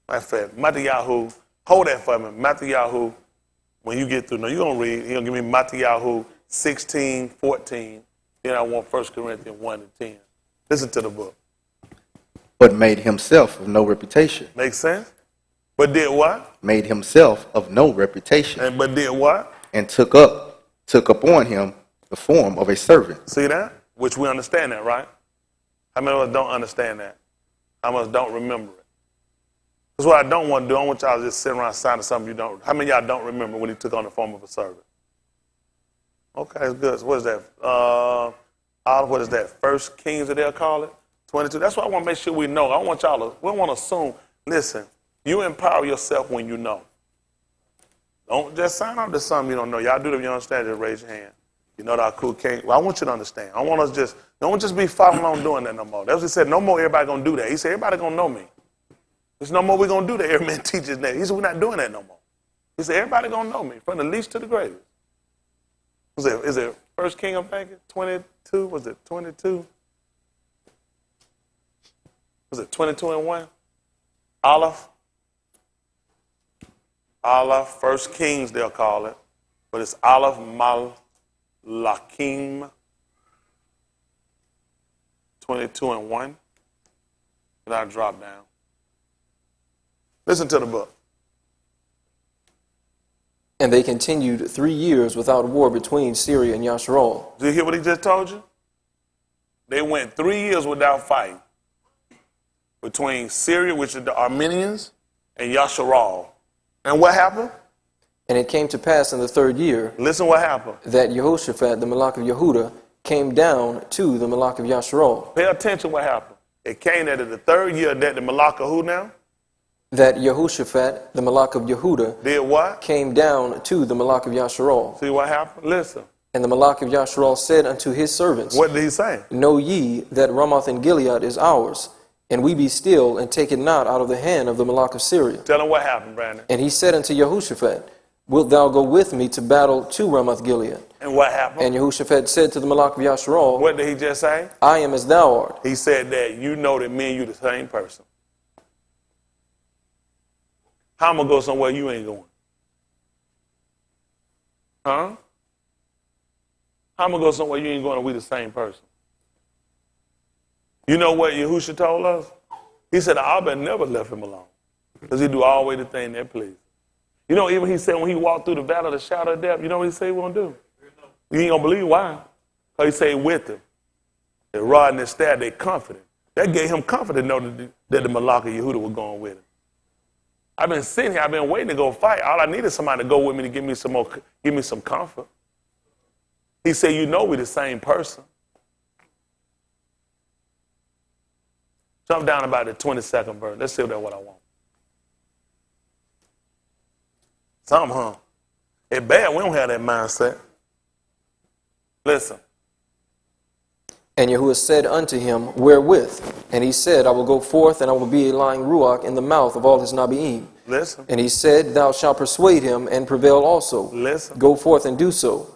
my favorite. Matthew, hold that for me. Matthew, when you get through, now you're going to read, you're going to give me Matthew 16, 14. Then I want 1 Corinthians 1 and 10. Listen to the book. But made himself of no reputation. Make sense? But did what? Made himself of no reputation. But did what? And took upon him the form of a servant. See that? Which we understand that, right? How many of us don't understand that? How many of us don't remember it? That's what I don't want to do. I don't want y'all to just sit around signing something you don't. How many of y'all don't remember when he took on the form of a servant? Okay, that's good. So what is that? What is that? First Kings, they'll call it? 22. That's why I want to make sure we know. I don't want y'all to, we don't want to assume. Listen, you empower yourself when you know. Don't just sign up to something you don't know. Y'all do it if you understand, just raise your hand. You know that cool king. Well, I want you to understand. I want us don't just be following on doing that no more. That's what he said, no more everybody going to do that. He said, everybody going to know me. There's no more we're going to do that. Every man teaches that. He said, we're not doing that no more. He said, everybody going to know me, from the least to the greatest. Is it First King, I'm thinking? 22? Was it 22? Was it 22 and 1? Olive, First Kings, they'll call it. But it's Olive Malakim, 22 and 1. And I drop down. Listen to the book. And they continued 3 years without war between Syria and Yashar'al. Did you hear what he just told you? They went 3 years without fighting between Syria, which is the Armenians, and Yashar'al. And what happened? And it came to pass in the 3rd year Listen what happened. that Jehoshaphat, the Malak of Yehuda, came down to the Malak of Yashar'al. Pay attention what happened. It came that in the 3rd year that the Malak of who now? That Jehoshaphat, the Malak of Yehuda, Did what? came down to the Malak of Yashar'al. See what happened? Listen. And the Malak of Yashar'al said unto his servants, What did he say? Know ye that Ramoth in Gilead is ours, and we be still, and take it not out of the hand of the Malak of Syria. Tell him what happened, Brandon. And he said unto Jehoshaphat, Wilt thou go with me to battle to Ramoth Gilead? And what happened? And Jehoshaphat said to the Malak of Yashar'al, What did he just say? I am as thou art. He said that you know that me and you the same person. How am I going to go somewhere you ain't going? Huh? How am I going to go somewhere you ain't going and we the same person? You know what Yahusha told us? He said, Abba never left him alone. Because he do always the thing that pleases. You know, even he said when he walked through the valley of the shadow of death, you know what he said he won't do? You ain't going to believe why. Because he said with him. The rod and the staff, they comforted. That gave him comfort to know that the Malak of Yehuda was going with him. I've been sitting here, I've been waiting to go fight. All I need is somebody to go with me to give me some comfort. He said, you know we're the same person. Jump down about the 22nd verse. Let's see if that's what I want. Something, huh? It's bad we don't have that mindset. Listen. And Yahuwah said unto him, Wherewith? And he said, I will go forth, and I will be a lying ruach in the mouth of all his Nabi'im. Listen. And he said, Thou shalt persuade him, and prevail also. Listen. Go forth and do so.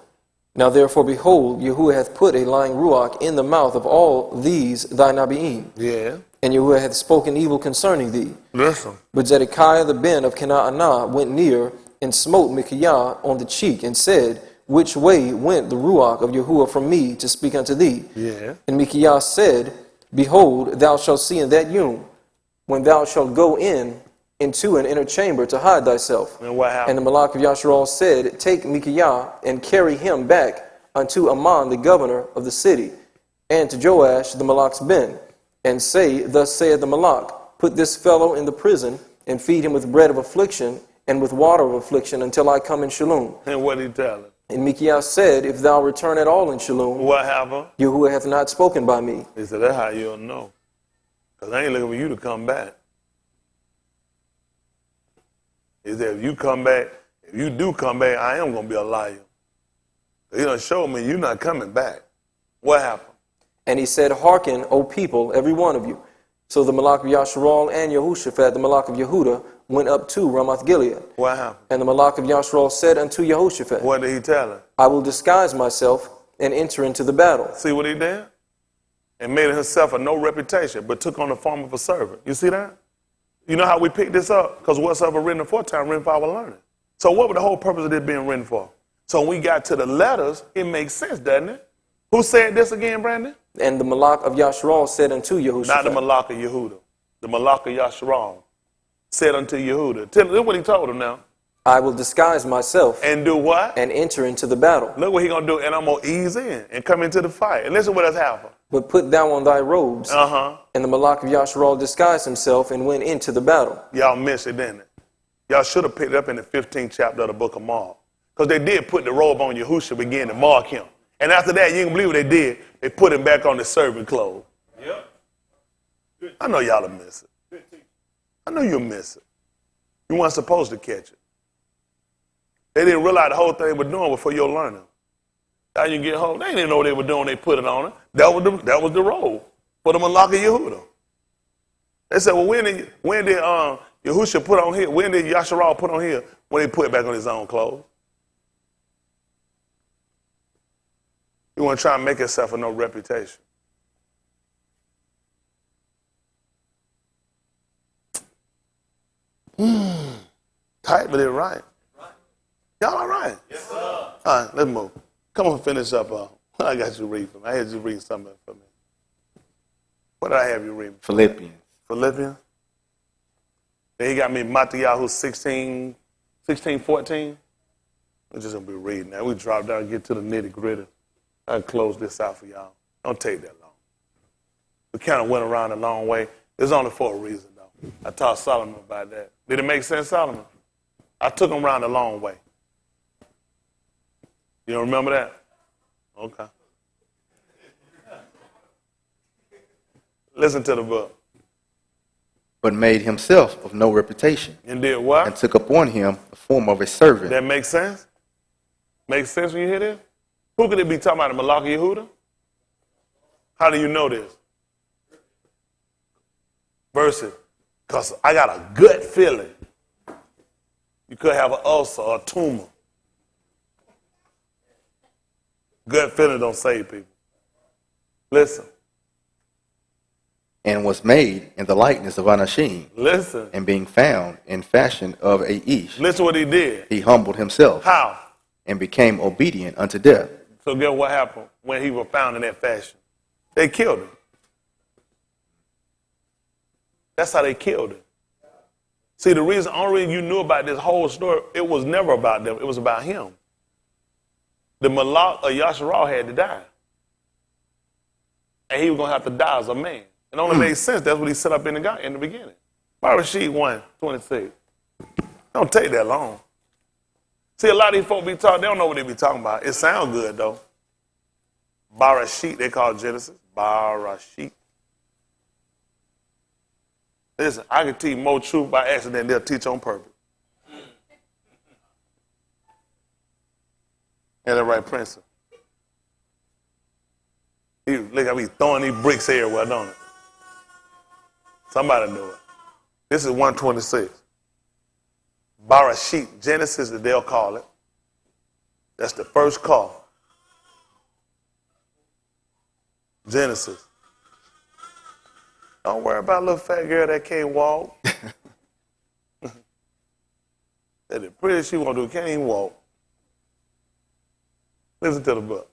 Now therefore, behold, Yahuwah hath put a lying ruach in the mouth of all these thy Nabi'im. Yeah. And Yahuwah hath spoken evil concerning thee. Listen. But Zedekiah the ben of Kena'anah went near, and smote Micaiah on the cheek, and said, Which way went the ruach of Yahuwah from me to speak unto thee? Yeah. And Micaiah said, Behold, thou shalt see in that yom, when thou shalt go into an inner chamber to hide thyself. And what happened? And the Malak of Yashar'al said, Take Micaiah, and carry him back unto Amon the governor of the city, and to Joash the Malak's ben, and say, Thus saith the Malak, Put this fellow in the prison, and feed him with bread of affliction, and with water of affliction, until I come in Shalom. And what did he tell him? And Micaiah said, If thou return at all in Shalom, What happened? Yahuwah hath not spoken by me. He said, that's how you'll know. Because I ain't looking for you to come back. He said, if you do come back, I am going to be a liar. He done showed me you're not coming back. What happened? And he said, Hearken, O people, every one of you. So the Malak of Yashar'al and Jehoshaphat, the Malak of Yehuda, went up to Ramoth Gilead. What happened? And the Malak of Yashar'al said unto Jehoshaphat, What did he tell him? I will disguise myself and enter into the battle. See what he did? And made himself a no reputation, but took on the form of a servant. You see that? You know how we pick this up? Because whatsoever written aforetime, written for our learning. So what was the whole purpose of this being written for? So when we got to the letters, it makes sense, doesn't it? Who said this again, Brandon? And the Malak of Yashar'al said unto Jehoshaphat, Not the Malak of Yehuda. The Malak of Yashar'al said unto Yehuda. Look what he told him now. I will disguise myself And do what? and enter into the battle. Look what he going to do. And I'm going to ease in and come into the fight. And listen what has happened. But put thou on thy robes. And the Malak of Yashar'al disguised himself and went into the battle. Y'all missed it, didn't it? Y'all should have picked it up in the 15th chapter of the book of Mark. Because they did put the robe on Yahusha, begin to mark him. And after that, you can believe what they did. They put him back on the servant clothes. Yep. I know y'all will miss it. I know you'll miss it. You weren't supposed to catch it. They didn't realize the whole thing they were doing before you'll learn it. Now you get home, they didn't know what they were doing. They put it on her. That was the robe for the Malak of Yehuda. They said, well, when did Yahusha put on here? When did Yashar'al put on here? When he put it back on his own clothes. You want to try and make yourself a no reputation. Tight, but it's right. Y'all all right? Yes, sir. All right, let's move. Come on, finish up. I got you read for me. I had you read something for me. What did I have you read? Philippians. Philippians? Then he got me Matthew 16, 14. We're just going to be reading that. We drop down and get to the nitty gritty. I'll close this out for y'all. Don't take that long. We kind of went around a long way. It's only for a reason, though. I taught Solomon about that. Did it make sense, Solomon? I took him around a long way. You don't remember that? Okay. Listen to the book. But made himself of no reputation, And did what? and took upon him the form of a servant. That makes sense? Makes sense when you hear this? Who could it be talking about, the Malak of Yehuda? How do you know this? Verses. Because I got a gut feeling. You could have an ulcer or a tumor. Gut feeling don't save people. Listen. And was made in the likeness of Anashim, Listen. and being found in fashion of a Ish, Listen what he did. he humbled himself, How? and became obedient unto death, So guess what happened when he was found in that fashion? They killed him. That's how they killed him. See, the only reason you knew about this whole story, it was never about them. It was about him. The Malak of Yashar'al had to die. And he was going to have to die as a man. It only made sense. That's what he set up in the beginning. Barashit 1:26. Don't take that long. See, a lot of these folks be talking, they don't know what they be talking about. It sounds good, though. Barashit, they call Genesis. Barashit. Listen, I can teach more truth by accident than they'll teach on purpose. And the right principle. Look at me throwing these bricks everywhere, don't it? Somebody knew it. This is 126. Barashit, Genesis, as they'll call it. That's the first call. Genesis. Don't worry about a little fat girl that can't walk. That the pretty she won't do, can't even walk. Listen to the book.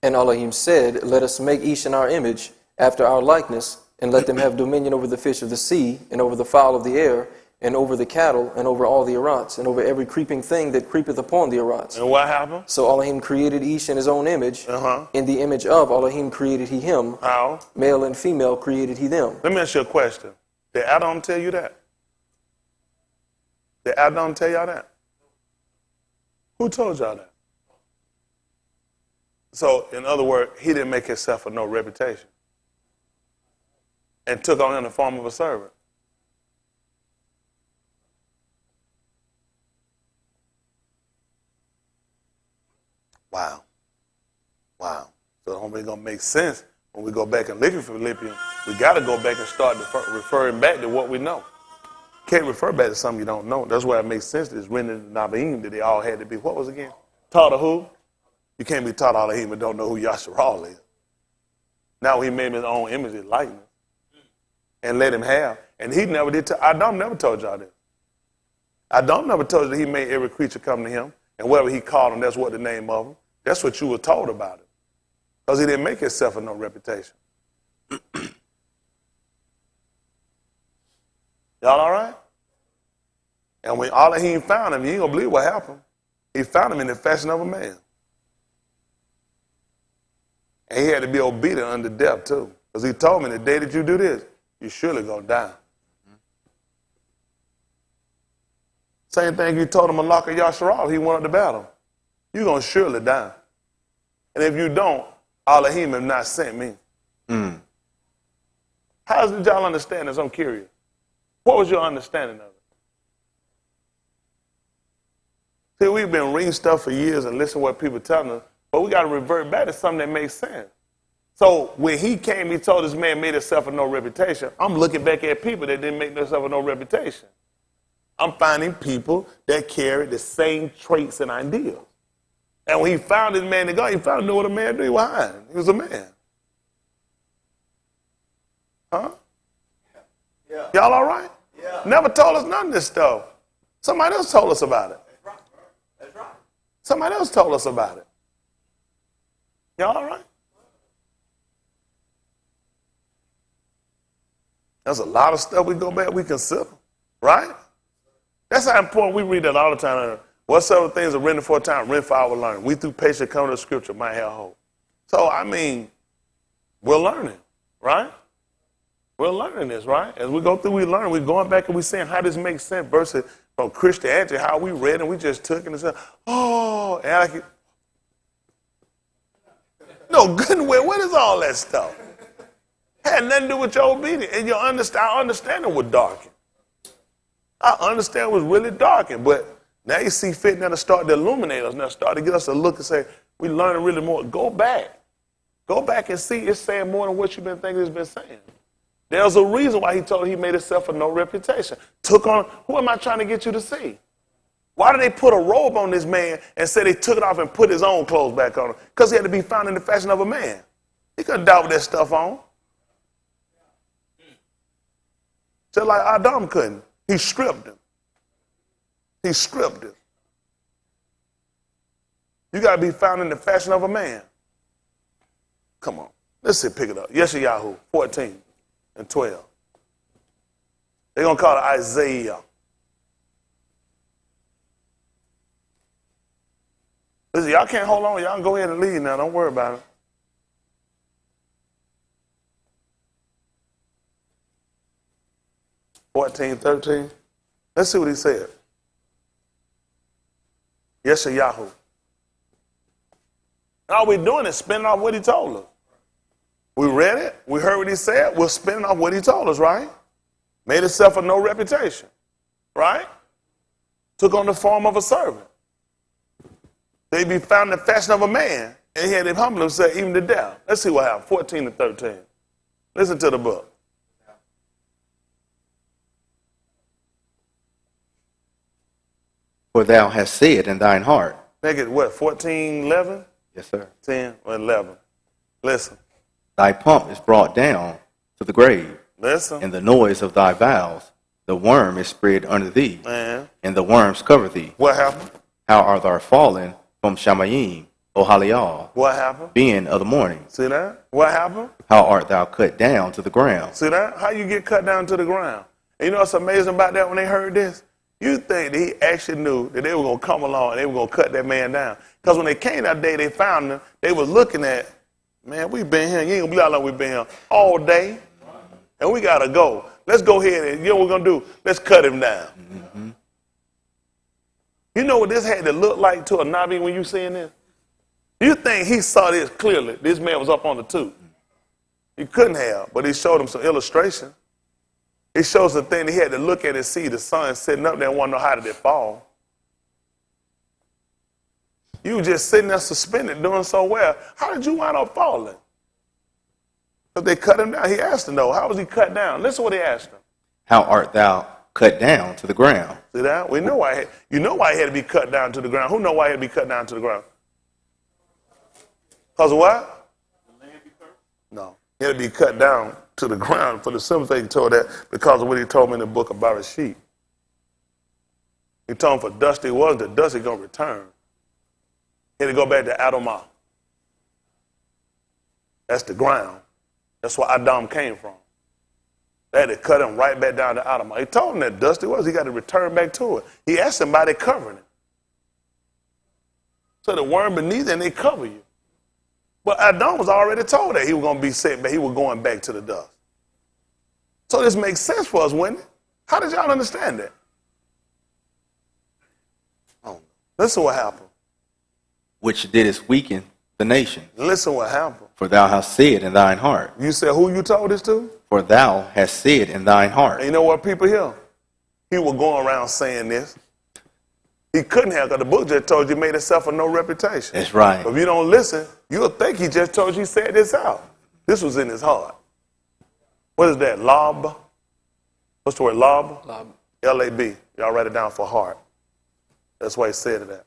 And Elohim said, let us make Ish in our image, after our likeness, and let them have dominion over the fish of the sea, and over the fowl of the air, and over the cattle, and over all the arats, and over every creeping thing that creepeth upon the arats. And what happened? So Elohim created Ish in his own image. In the image of Elohim created he him. How? Male and female created he them. Let me ask you a question. Did Adam tell you that? Did Adam tell y'all that? Who told y'all that? So, in other words, he didn't make himself a no reputation and took on him the form of a servant. Wow. Wow. So it only going to make sense when we go back and look at Philippians. We got to go back and start referring back to what we know. Can't refer back to something you don't know. That's why it makes sense that it's written in the Nabaim that they all had to be. What was it again? Taught of who? You can't be taught all of him and don't know who Yashar'al is. Now he made him his own image and likeness and let him have. And he never did. Adam never told y'all this. Adam never told you that he made every creature come to him, and whatever he called them, that's what the name of them. That's what you were told about it. Because he didn't make himself a no reputation. Y'all all right? And when Elohim found him, you ain't going to believe what happened. He found him in the fashion of a man. And he had to be obedient unto death too. Because he told me, the day that you do this, you surely going to die. Same thing you told him, Malak or Yashar'al, he went up to battle. You're going to surely die. And if you don't, Elohim have not sent me. How did y'all understand this? I'm curious. What was your understanding of it? See, we've been reading stuff for years and listening to what people telling us, but we got to revert back to something that makes sense. So when he came, he told this man made himself of no reputation. I'm looking back at people that didn't make themselves of no reputation. I'm finding people that carry the same traits and ideals. And when he found this man to go, he found out what a man do. He was hiding. He was a man. Huh? Yeah. Y'all all right? Yeah. Never told us none of this stuff. Somebody else told us about it. That's right. That's right. Somebody else told us about it. Y'all all right? There's a lot of stuff we go back, we consider, right? That's how important we read that all the time. Whatsoever things are written for a time, written for our learning. We through patience come to the scripture might have hope. So, I mean, we're learning, right? We're learning this, right? As we go through, we learn. We're going back and we're saying how this makes sense versus from Christianity, how we read and we just took it and said, oh, and like, no, good way, what is all that stuff? Had nothing to do with your obedience. And our understanding was darkened. Our understanding was really darkened. But now you see fit now to start to illuminate us, now start to get us to look and say, we learning really more. Go back. Go back and see it's saying more than what you've been thinking it's been saying. There's a reason why he told he made himself of no reputation. Took on, who am I trying to get you to see? Why did they put a robe on this man and say they took it off and put his own clothes back on him? Because he had to be found in the fashion of a man. He couldn't die with that stuff on. Just like Adam couldn't. He stripped him. He stripped him. You got to be found in the fashion of a man. Come on. Let's see, pick it up. Yahusha, 14 and 12. They're going to call it Isaiah. Listen, y'all can't hold on. Y'all can go ahead and leave now. Don't worry about it. (14, 13). Let's see what he said. Yahusha. All we're doing is spinning off what he told us. We read it. We heard what he said. We're spinning off what he told us, right? Made himself of no reputation, right? Took on the form of a servant. They be found in the fashion of a man, and he had to humble himself even to death. Let's see what happened. 14 and 13. Listen to the book. For thou hast said in thine heart. Make it what, 14, 11? Yes, sir. 10 or 11. Listen. Thy pomp is brought down to the grave. Listen. And the noise of thy vows, the worm is spread under thee. Man. And the worms cover thee. What happened? How art thou fallen from Shamayim, O Halial, What happened? being of the morning? See that? What happened? How art thou cut down to the ground? See that? How you get cut down to the ground? And you know what's amazing about that when they heard this? You think that he actually knew that they were going to come along and they were going to cut that man down. Because when they came that day, they found him. They was looking at, man, we've been here. You ain't going to believe how long we've been here. All day. And we got to go. Let's go ahead and, you know what we're going to do? Let's cut him down. Mm-hmm. You know what this had to look like to a Nabi when you seeing this? You think he saw this clearly. This man was up on the tube. He couldn't have, but he showed him some illustration. It shows the thing he had to look at and see the sun sitting up there and want to know how did it fall. You were just sitting there suspended doing so well. How did you wind up falling? Because they cut him down. He asked him, though, how was he cut down? Listen to what he asked him. How art thou cut down to the ground? See that? We know why. You know why he had to be cut down to the ground. Who know why he had to be cut down to the ground? Because of what? The land be cursed? No. He had to be cut down to the ground for the simple thing he told that because of what he told me in the book about his sheep. He told him for dust he was, the dust he going to return. He had to go back to Adamah. That's the ground. That's where Adam came from. They had to cut him right back down to Adamah. He told him that dust he was, he got to return back to it. He asked somebody covering him. So the worm beneath it, and they cover you. But Adam was already told that he was going to be sent back. He was going back to the dust. So this makes sense for us, wouldn't it? How did y'all understand that? Oh, listen what happened. Which didst weaken the nation. Listen what happened. For thou hast said in thine heart. You said who you told this to? For thou hast said in thine heart. And you know what people hear? He was going around saying this. He couldn't have, because the book just told you he made himself a no reputation. That's right. But if you don't listen, you'll think he just told you he said this out. This was in his heart. What is that? Lob? What's the word? Lob? Lob. L-A-B. Y'all write it down for heart. That's why he said it at.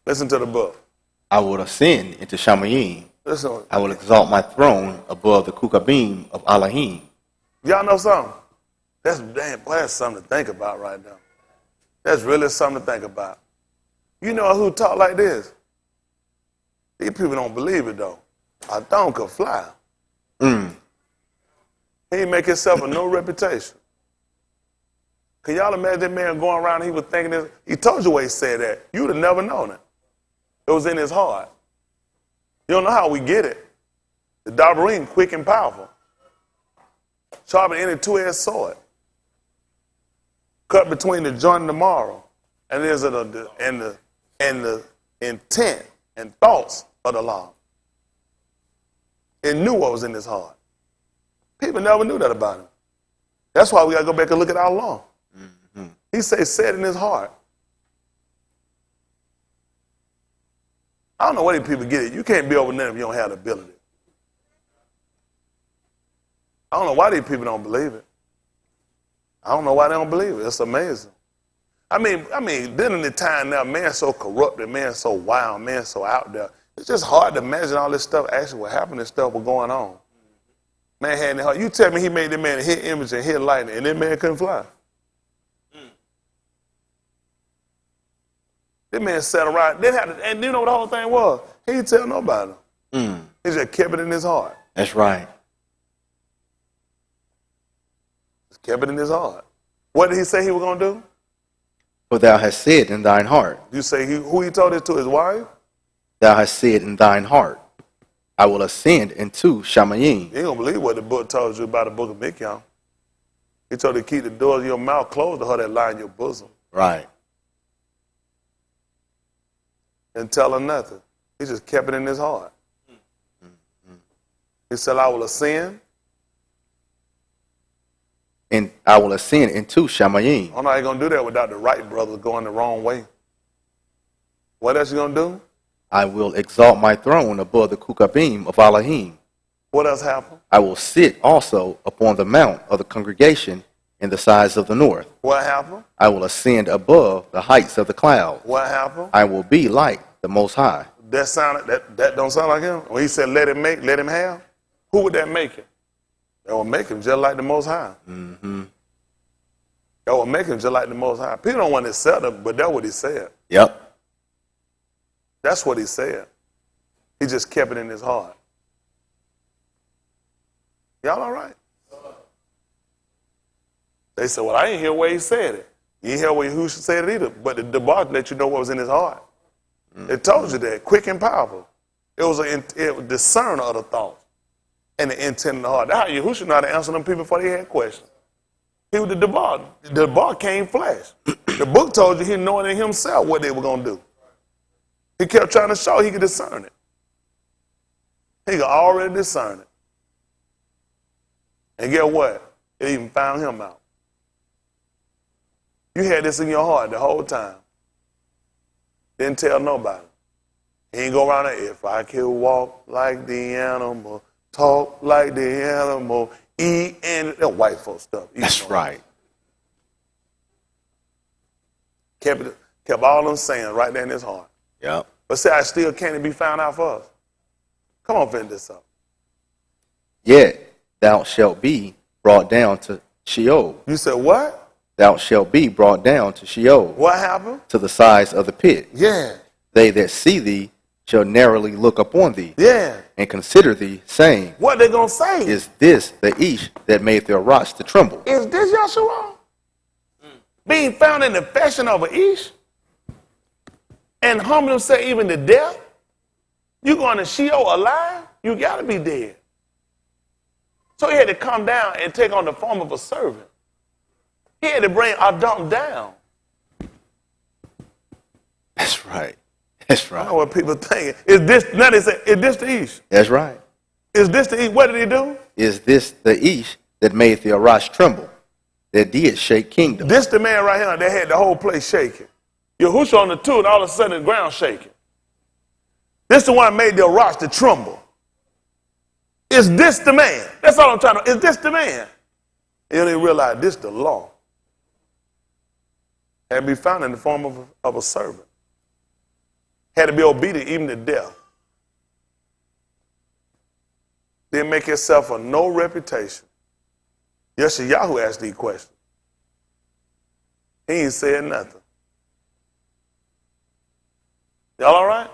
Listen to the book. I will ascend into Shamayim. Listen. I will exalt my throne above the Kukabim of Elohim. Y'all know something? That's something to think about right now. That's really something to think about. You know who talk like this? These people don't believe it though. Adam could fly. He make himself a no reputation. Can y'all imagine that man going around and he was thinking this? He told you why he said that. You'd have never known it. It was in his heart. You don't know how we get it. The Dabarim, quick and powerful. Sharper than any two-edged sword. Cut between the joint and the marrow. And there's the intent and thoughts of the law. It knew what was in his heart. People never knew that about him. That's why we got to go back and look at our law. Mm-hmm. He said in his heart. I don't know where these people get it. You can't be over there if you don't have the ability. I don't know why these people don't believe it. I don't know why they don't believe it. It's amazing. I mean, then in the time now, man's so corrupted, man's so wild, man's so out there. It's just hard to imagine all this stuff actually what happened and stuff was going on. Man had in the heart. You tell me he made that man a hit image and hit lightning, and that man couldn't fly. That man sat around. And you know what the whole thing was? He didn't tell nobody. He just kept it in his heart. That's right. Just kept it in his heart. What did he say he was going to do? For thou hast said in thine heart. You say who he told it to? His wife? Thou hast said in thine heart. I will ascend into Shamayim. You ain't going to believe what the book told you about the book of Michal. He told you to keep the doors of your mouth closed to her that lie in your bosom. Right. And tell her nothing. He just kept it in his heart. He said, I will ascend. And I will ascend into Shamayim. I don't know how you're going to do that without the right brothers going the wrong way. What else you going to do? I will exalt my throne above the Kukabim of Elohim. What else happened? I will sit also upon the mount of the congregation in the sides of the north. What happened? I will ascend above the heights of the cloud. What happened? I will be like the Most High. That don't sound like him. When he said let him have, who would that make him? That would make him just like the Most High. Mm-hmm. That would make him just like the Most High. People don't want to accept him, but that's what he said. Yep. That's what he said. He just kept it in his heart. Y'all all right? They said, well, I ain't hear where he said it. You ain't hear where Yahusha said it either. But the debauch let you know what was in his heart. It told you that, quick and powerful. It was a discerner of the thoughts and the intent of the heart. That's how Yahusha know how to answer them people before they had questions. He was the debauch. The debauch came flesh. The book told you he knowing in himself what they were going to do. He kept trying to show he could discern it. He could already discern it. And get what? It even found him out. You had this in your heart the whole time. Didn't tell nobody. He ain't go around there, if I could walk like the animal, talk like the animal, eat and that white folk stuff. That's right. Kept all them saying right there in his heart. Yep. But say I still can't be found out for us. Come on, finish this up. Yet thou shalt be brought down to Sheol. You said what? Thou shalt be brought down to Sheol. What happened? To the sides of the pit. Yeah. They that see thee shall narrowly look upon thee, Yeah. and consider thee, saying, What they going to say? Is this the Ish that made their rocks to tremble? Is this Yashar'al? Being found in the fashion of an Ish? And humble himself even to death? You going to Sheol alive? You got to be dead. So he had to come down and take on the form of a servant. He had to bring Adam down. That's right. That's I know right. what people think. Is this, now they say, is this the Ish? That's right. Is this the Ish? What did he do? Is this the Ish that made their rocks tremble, that did shake kingdoms? This the man right here that had the whole place shaking. Yahusha on the two, and all of a sudden the ground shaking. This the one that made the rocks to tremble. Is this the man? That's all I'm trying to. Is this the man? You don't even realize this the law. Had to be found in the form of a servant. Had to be obedient even to death. Didn't make himself of no reputation. Yahusha asked these questions. He ain't said nothing. Y'all all right?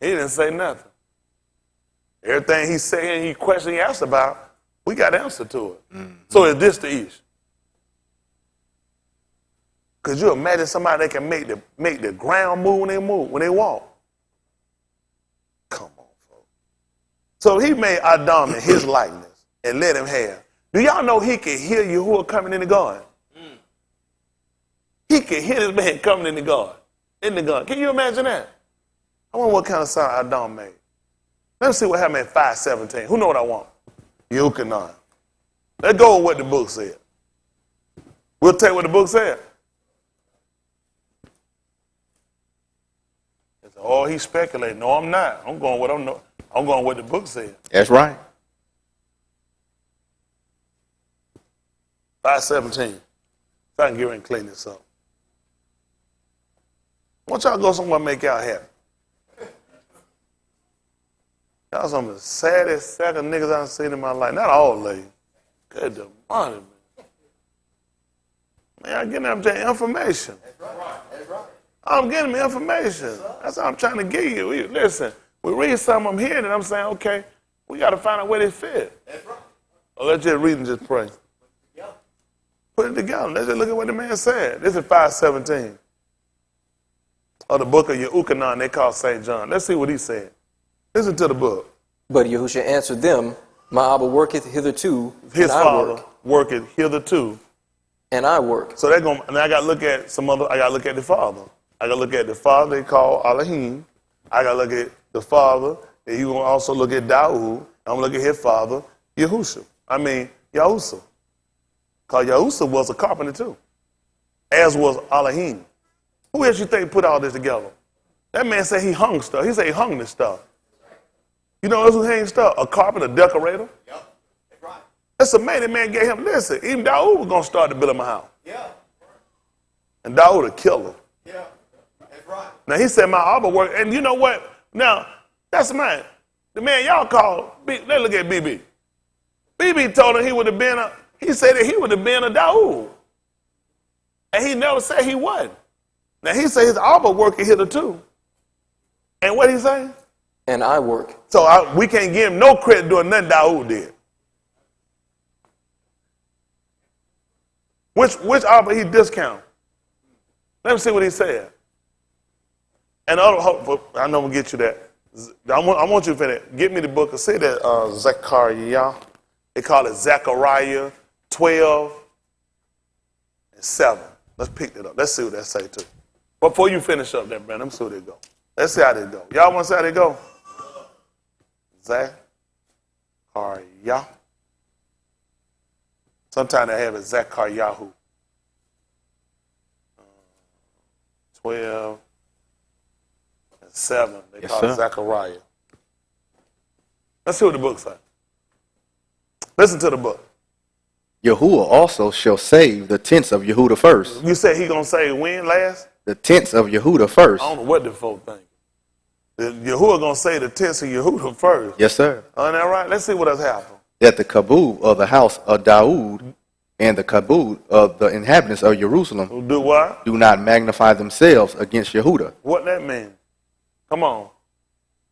He didn't say nothing. Everything he said, he questioned, he asked about, we got answer to it. Mm-hmm. So is this the East? Could you imagine somebody that can make the ground move when they walk? Come on, folks. So he made Adam in his likeness and let him have. Do y'all know he could hear Yahuwah coming in the garden? Mm. He could hear this man coming in the garden. Can you imagine that? I wonder what kind of sound Adam made. Let me see what happened in 5:17. Who know what I want? Yukanon. Let's go with what the book said. We'll take what the book said. Oh, he's speculating. No, I'm not. I'm going with what the book said. That's right. 5:17. If I can get ready and clean this up. I want y'all to go somewhere and make y'all happy. Y'all some of the saddest sack of niggas I've seen in my life. Not all ladies. Good to money, man. Man, I'm getting them information. That's right. That's right. I'm getting me information. That's what I'm trying to give you. Listen, we read some of them here, and I'm saying, okay, we got to find out where they fit. That's right. Or let's just read and just pray. Put it together. Let's just look at what the man said. This is 5:17. Of the book of Yahusha, they call St. John. Let's see what he said. Listen to the book. But Yahusha answered them, My Abba worketh hitherto, His and I father work, worketh hitherto. and I work. So they're going, and I got to look at I got to look at the father. I got to look at the father they call Elohim. I got to look at the father. And you going to also look at Daud. I'm going to look at his father, Yahusha. Yahusha. Because Yahusha was a carpenter too. As was Elohim. Who else you think put all this together? That man said he hung stuff. He said he hung this stuff. You know who hangs stuff? A carpenter, decorator. Yep. That's right. That's amazing. Man gave him, listen, even Daud was going to start to build him a house. Yeah. And Daud would kill him. Yeah. That's right. Now he said, my Abba work. And you know what? Now, that's the man. The man y'all call, let's look at BB. BB told him he said that he would have been a Daud. And he never said he wasn't. Now he said his Abba working here too. And what he say? And I work. So we can't give him no credit doing nothing Daud did. Which Abba he discount? Let me see what he said. And I know I'm gonna get you that. I want you to finish. Get me the book. Say that Zechariah. They call it Zechariah 12 and 7. Let's pick that up. Let's see what that say too. Before you finish up that, Brandon, let me see where they go. Let's see how they go. Y'all want to see how they go? Zechariah. Sometimes they have it Zechariah. 12 and 7. They call it Zechariah. Let's see what the book says. Listen to the book. Yahuwah also shall save the tents of Yehuda first. You said he gonna say when last? The tents of Yehuda first. I don't know what the folk think. Yahuwah gonna say the tents of Yehuda first. Yes, sir. Isn't that right? Let's see what has happened. That the kabod of the house of Daud and the kabod of the inhabitants of Jerusalem Who do what? do not magnify themselves against Yehuda. What that mean? Come on.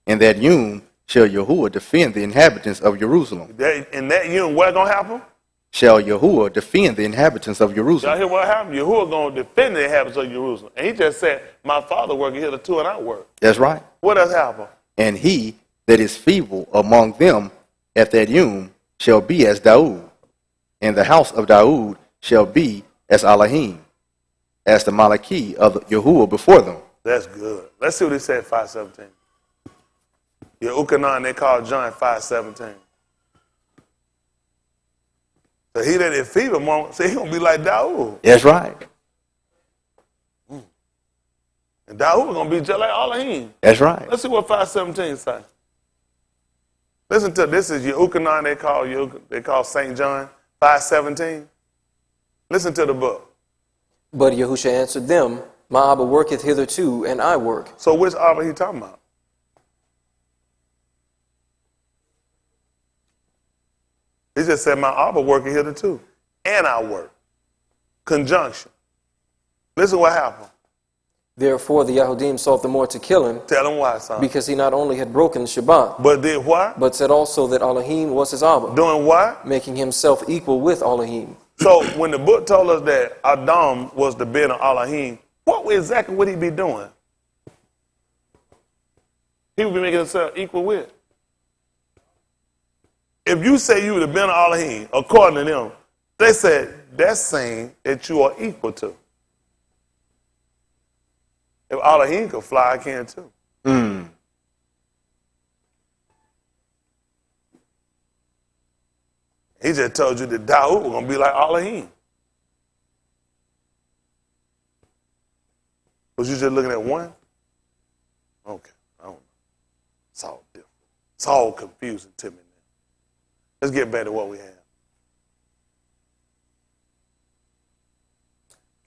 In that Yom shall Yahuwah defend the inhabitants of Jerusalem. In that union, what's going to happen? Shall Yahuwah defend the inhabitants of Y'all Jerusalem. hear what happened? Yahuwah going to defend the inhabitants of Jerusalem. And he just said, my father working here too, and I work. That's right. What else happened? And he that is feeble among them at that Yom shall be as Daud. And the house of Daud shall be as Elohim, as the Malaki of Yahuwah before them. That's good. Let's see what he said 5:17. Ukanan, they call John 5:17. So he that is feeble among, see, he going to be like Daud. That's right. And Daud going to be just like Elohim. That's right. Let's see what 5:17 says. Listen to this. Is Ukanan, they call St. John 5:17. Listen to the book. But Yahusha answered them, My Abba worketh hitherto, and I work. So which Abba he talking about? He just said, my Abba working here too, and I work. Conjunction. Listen what happened. Therefore the Yahudim sought the more to kill him, Tell him why, son. because he not only had broken the Shabbat, But did what? but said also that Elohim was his Abba, Doing what? making himself equal with Elohim. So when the book told us that Adam was the ben of Elohim, what exactly would he be doing? He would be making himself equal with. If you say you were the ben of Elohim, according to them, they said that's saying that you are equal to. If Elohim could fly, I can too. He just told you that Daud was going to be like Elohim. Was you just looking at one? Okay, I don't know. It's all different. It's all confusing to me now. Let's get back to what we have.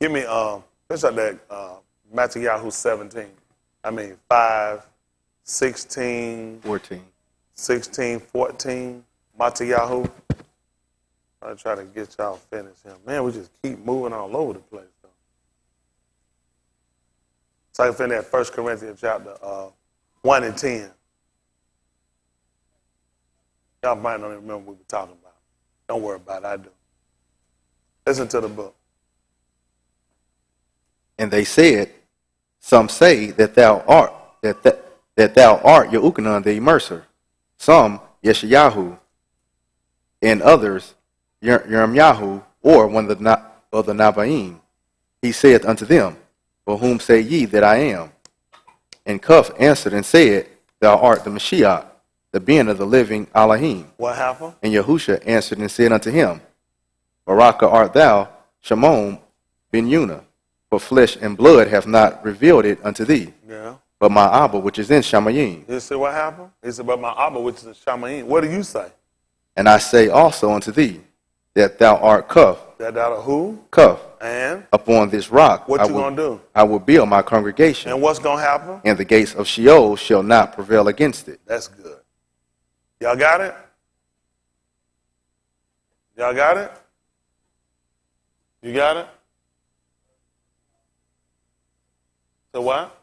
Give me, let's start that Matthew 17. 5, 16, 14. 16, 14. Matthew. I'm trying to get y'all finished here. Man, we just keep moving all over the place, though. So I can finish that 1 Corinthians chapter 1 and 10. Y'all might not even remember what we were talking about. Don't worry about it, I do. Listen to the book. And they said, Some say that thou art Yehukanan the Immerser, some Yeshayahu, and others Yirmiyahu, or one of the Nabaim. He saith unto them, For whom say ye that I am? And Cuff answered and said, Thou art the Mashiach, the ben of the living Elohim. What happened? And Yahusha answered and said unto him, Baraka art thou, Shimon ben Yuna, for flesh and blood have not revealed it unto thee, Yeah. but my Abba which is in Shamayim. You see what happened? He said, but my Abba, which is in Shamayim. What do you say? And I say also unto thee, that thou art Cuff, That out of who? Cuff, And upon this rock what you going to do? I will build my congregation, And what's going to happen? and the gates of Sheol shall not prevail against it. That's good. Y'all got it? Y'all got it? You got it? So what?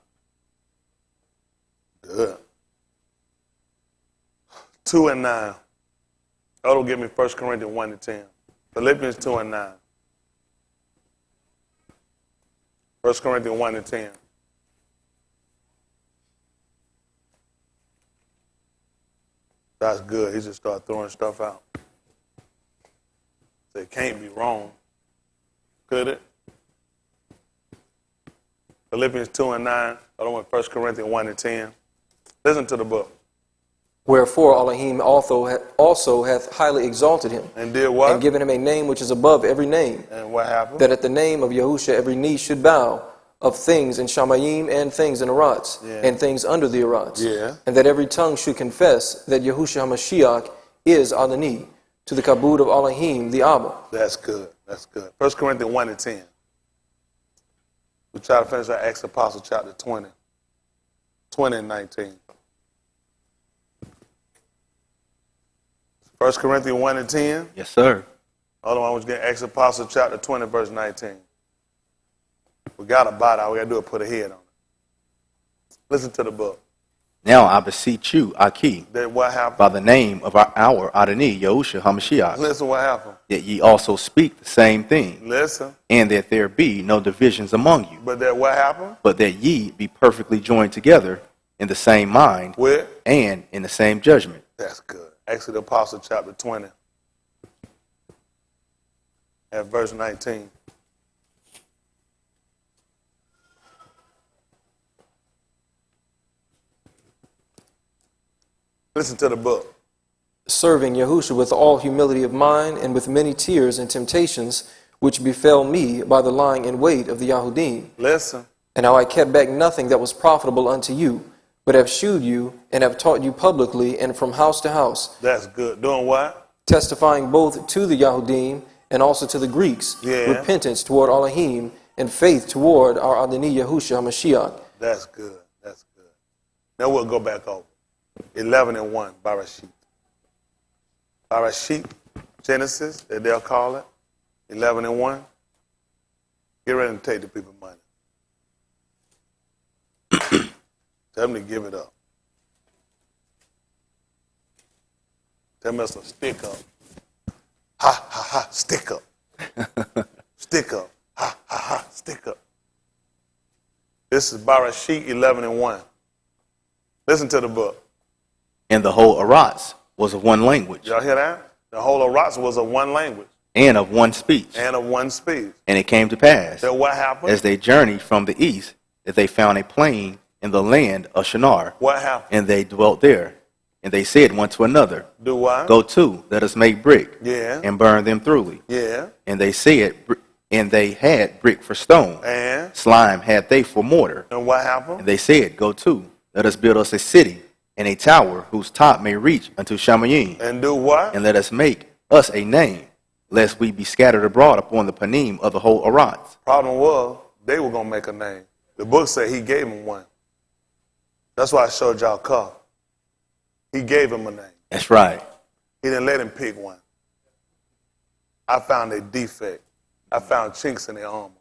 Good. 2 and 9. That'll give me 1 Corinthians 1 and 10. Philippians 2 and 9. 1 Corinthians 1 and 10. That's good. He just started throwing stuff out. So it can't be wrong. Could it? Philippians 2 and 9. I don't want 1 Corinthians 1 and 10. Listen to the book. Wherefore Elohim also hath highly exalted him, And did what? and given him a name which is above every name, And what happened? that at the name of Yahusha every knee should bow, of things in Shamayim and things in Arats, Yeah. and things under the Arats, Yeah. and that every tongue should confess that Yahusha HaMashiach is Adoni, to the kabud of Elohim the Abba. That's good. That's good. 1 Corinthians 1 and 10. We try to finish our Acts Apostle chapter 20. 20 and 19. 1 Corinthians 1 and 10. Yes, sir. Other one was getting Acts Apostle chapter 20, verse 19. We got a body. All we got to do is put a head on it. Listen to the book. Now I beseech you, Aki, That what happened? by the name of our Adonai, Yahusha HaMashiach, Listen what happened. that ye also speak the same thing, Listen. and that there be no divisions among you, But that what happened? but that ye be perfectly joined together in the same mind With? and in the same judgment. That's good. Acts of the Apostle chapter 20 at verse 19. Listen to the book. Serving Yahusha with all humility of mind and with many tears and temptations, which befell me by the lying in wait of the Yahudim. Listen. And how I kept back nothing that was profitable unto you, but have shewed you and have taught you publicly and from house to house, That's good. Doing what? testifying both to the Yahudim and also to the Greeks, Yeah. repentance toward Elohim and faith toward our Adonai Yahusha HaMashiach. That's good. That's good. Now we'll go back over. 11 and 1, Barashit. Barashit, Genesis, that they'll call it. 11 and 1. Get ready to take the people money. Tell them to give it up. Tell them it's a stick up. Ha, ha, ha, stick up. Stick up. Ha, ha, ha, stick up. This is Barashit 11 and 1. Listen to the book. And the whole Arats was of one language, Y'all hear that? The whole of Rots was of one language and of one speech. and of one speech. And it came to pass, Then what happened? as they journeyed from the east, that they found a plain in the land of Shinar, What happened? and they dwelt there. And they said one to another, Do what? Go to, let us make brick, Yeah. and burn them thoroughly. Yeah. And they said, and they had brick for stone, And slime had they for mortar. what And happened? they said, Go to, let us build us a city, and a tower whose top may reach unto Shamayim, And do what? and let us make us a name, lest we be scattered abroad upon the panim of the whole Arats. Problem was, they were going to make a name. The book said he gave them one. That's why I showed y'all Cuff. He gave him a name. That's right. He didn't let him pick one. I found a defect. I found chinks in their armor.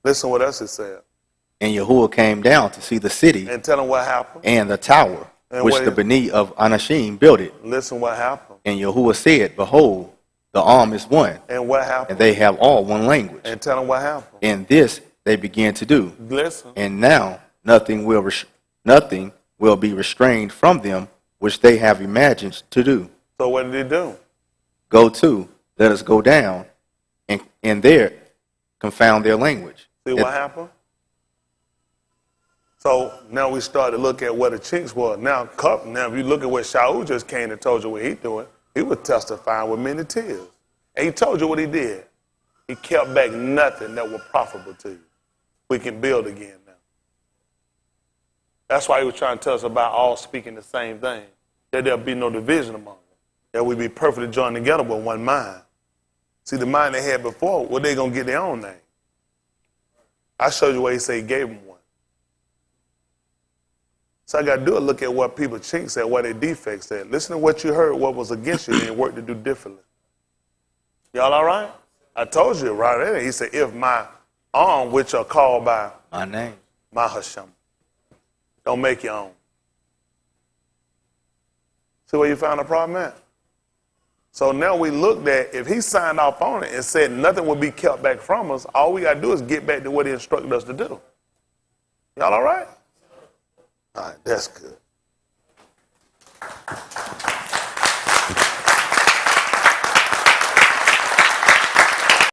Listen what else it said. And Yahuwah came down to see the city And tell them what happened. and the tower, And which what the is- Beni of Anashim built it. Listen what happened. And Yahuwah said, Behold, the arm is one, And what and happened. they have all one language. And tell them what happened. And this they began to do. Listen. And now nothing will be restrained from them which they have imagined to do. So what did he do? Go to, let us go down, and there confound their language. See what happened? So now we start to look at what the chinks was. Now if you look at what Shaul just came and told you what he doing, he was testifying with many tears. And he told you what he did. He kept back nothing that was profitable to you. We can build again now. That's why he was trying to tell us about all speaking the same thing. That there'll be no division among them. That we be perfectly joined together with one mind. See, the mind they had before, well, they going to get their own name. I showed you where he said he gave them one. So I got to do is look at what people chinks said, what their defects said. Listen to what you heard, what was against you, and work to do differently. Y'all all right? I told you right there. He said, if my arm, which are called by My name. my Hashem, don't make your own. See where you found the problem at? So now we looked at, if he signed off on it and said nothing would be kept back from us, all we got to do is get back to what he instructed us to do. Y'all all right? All right, that's good.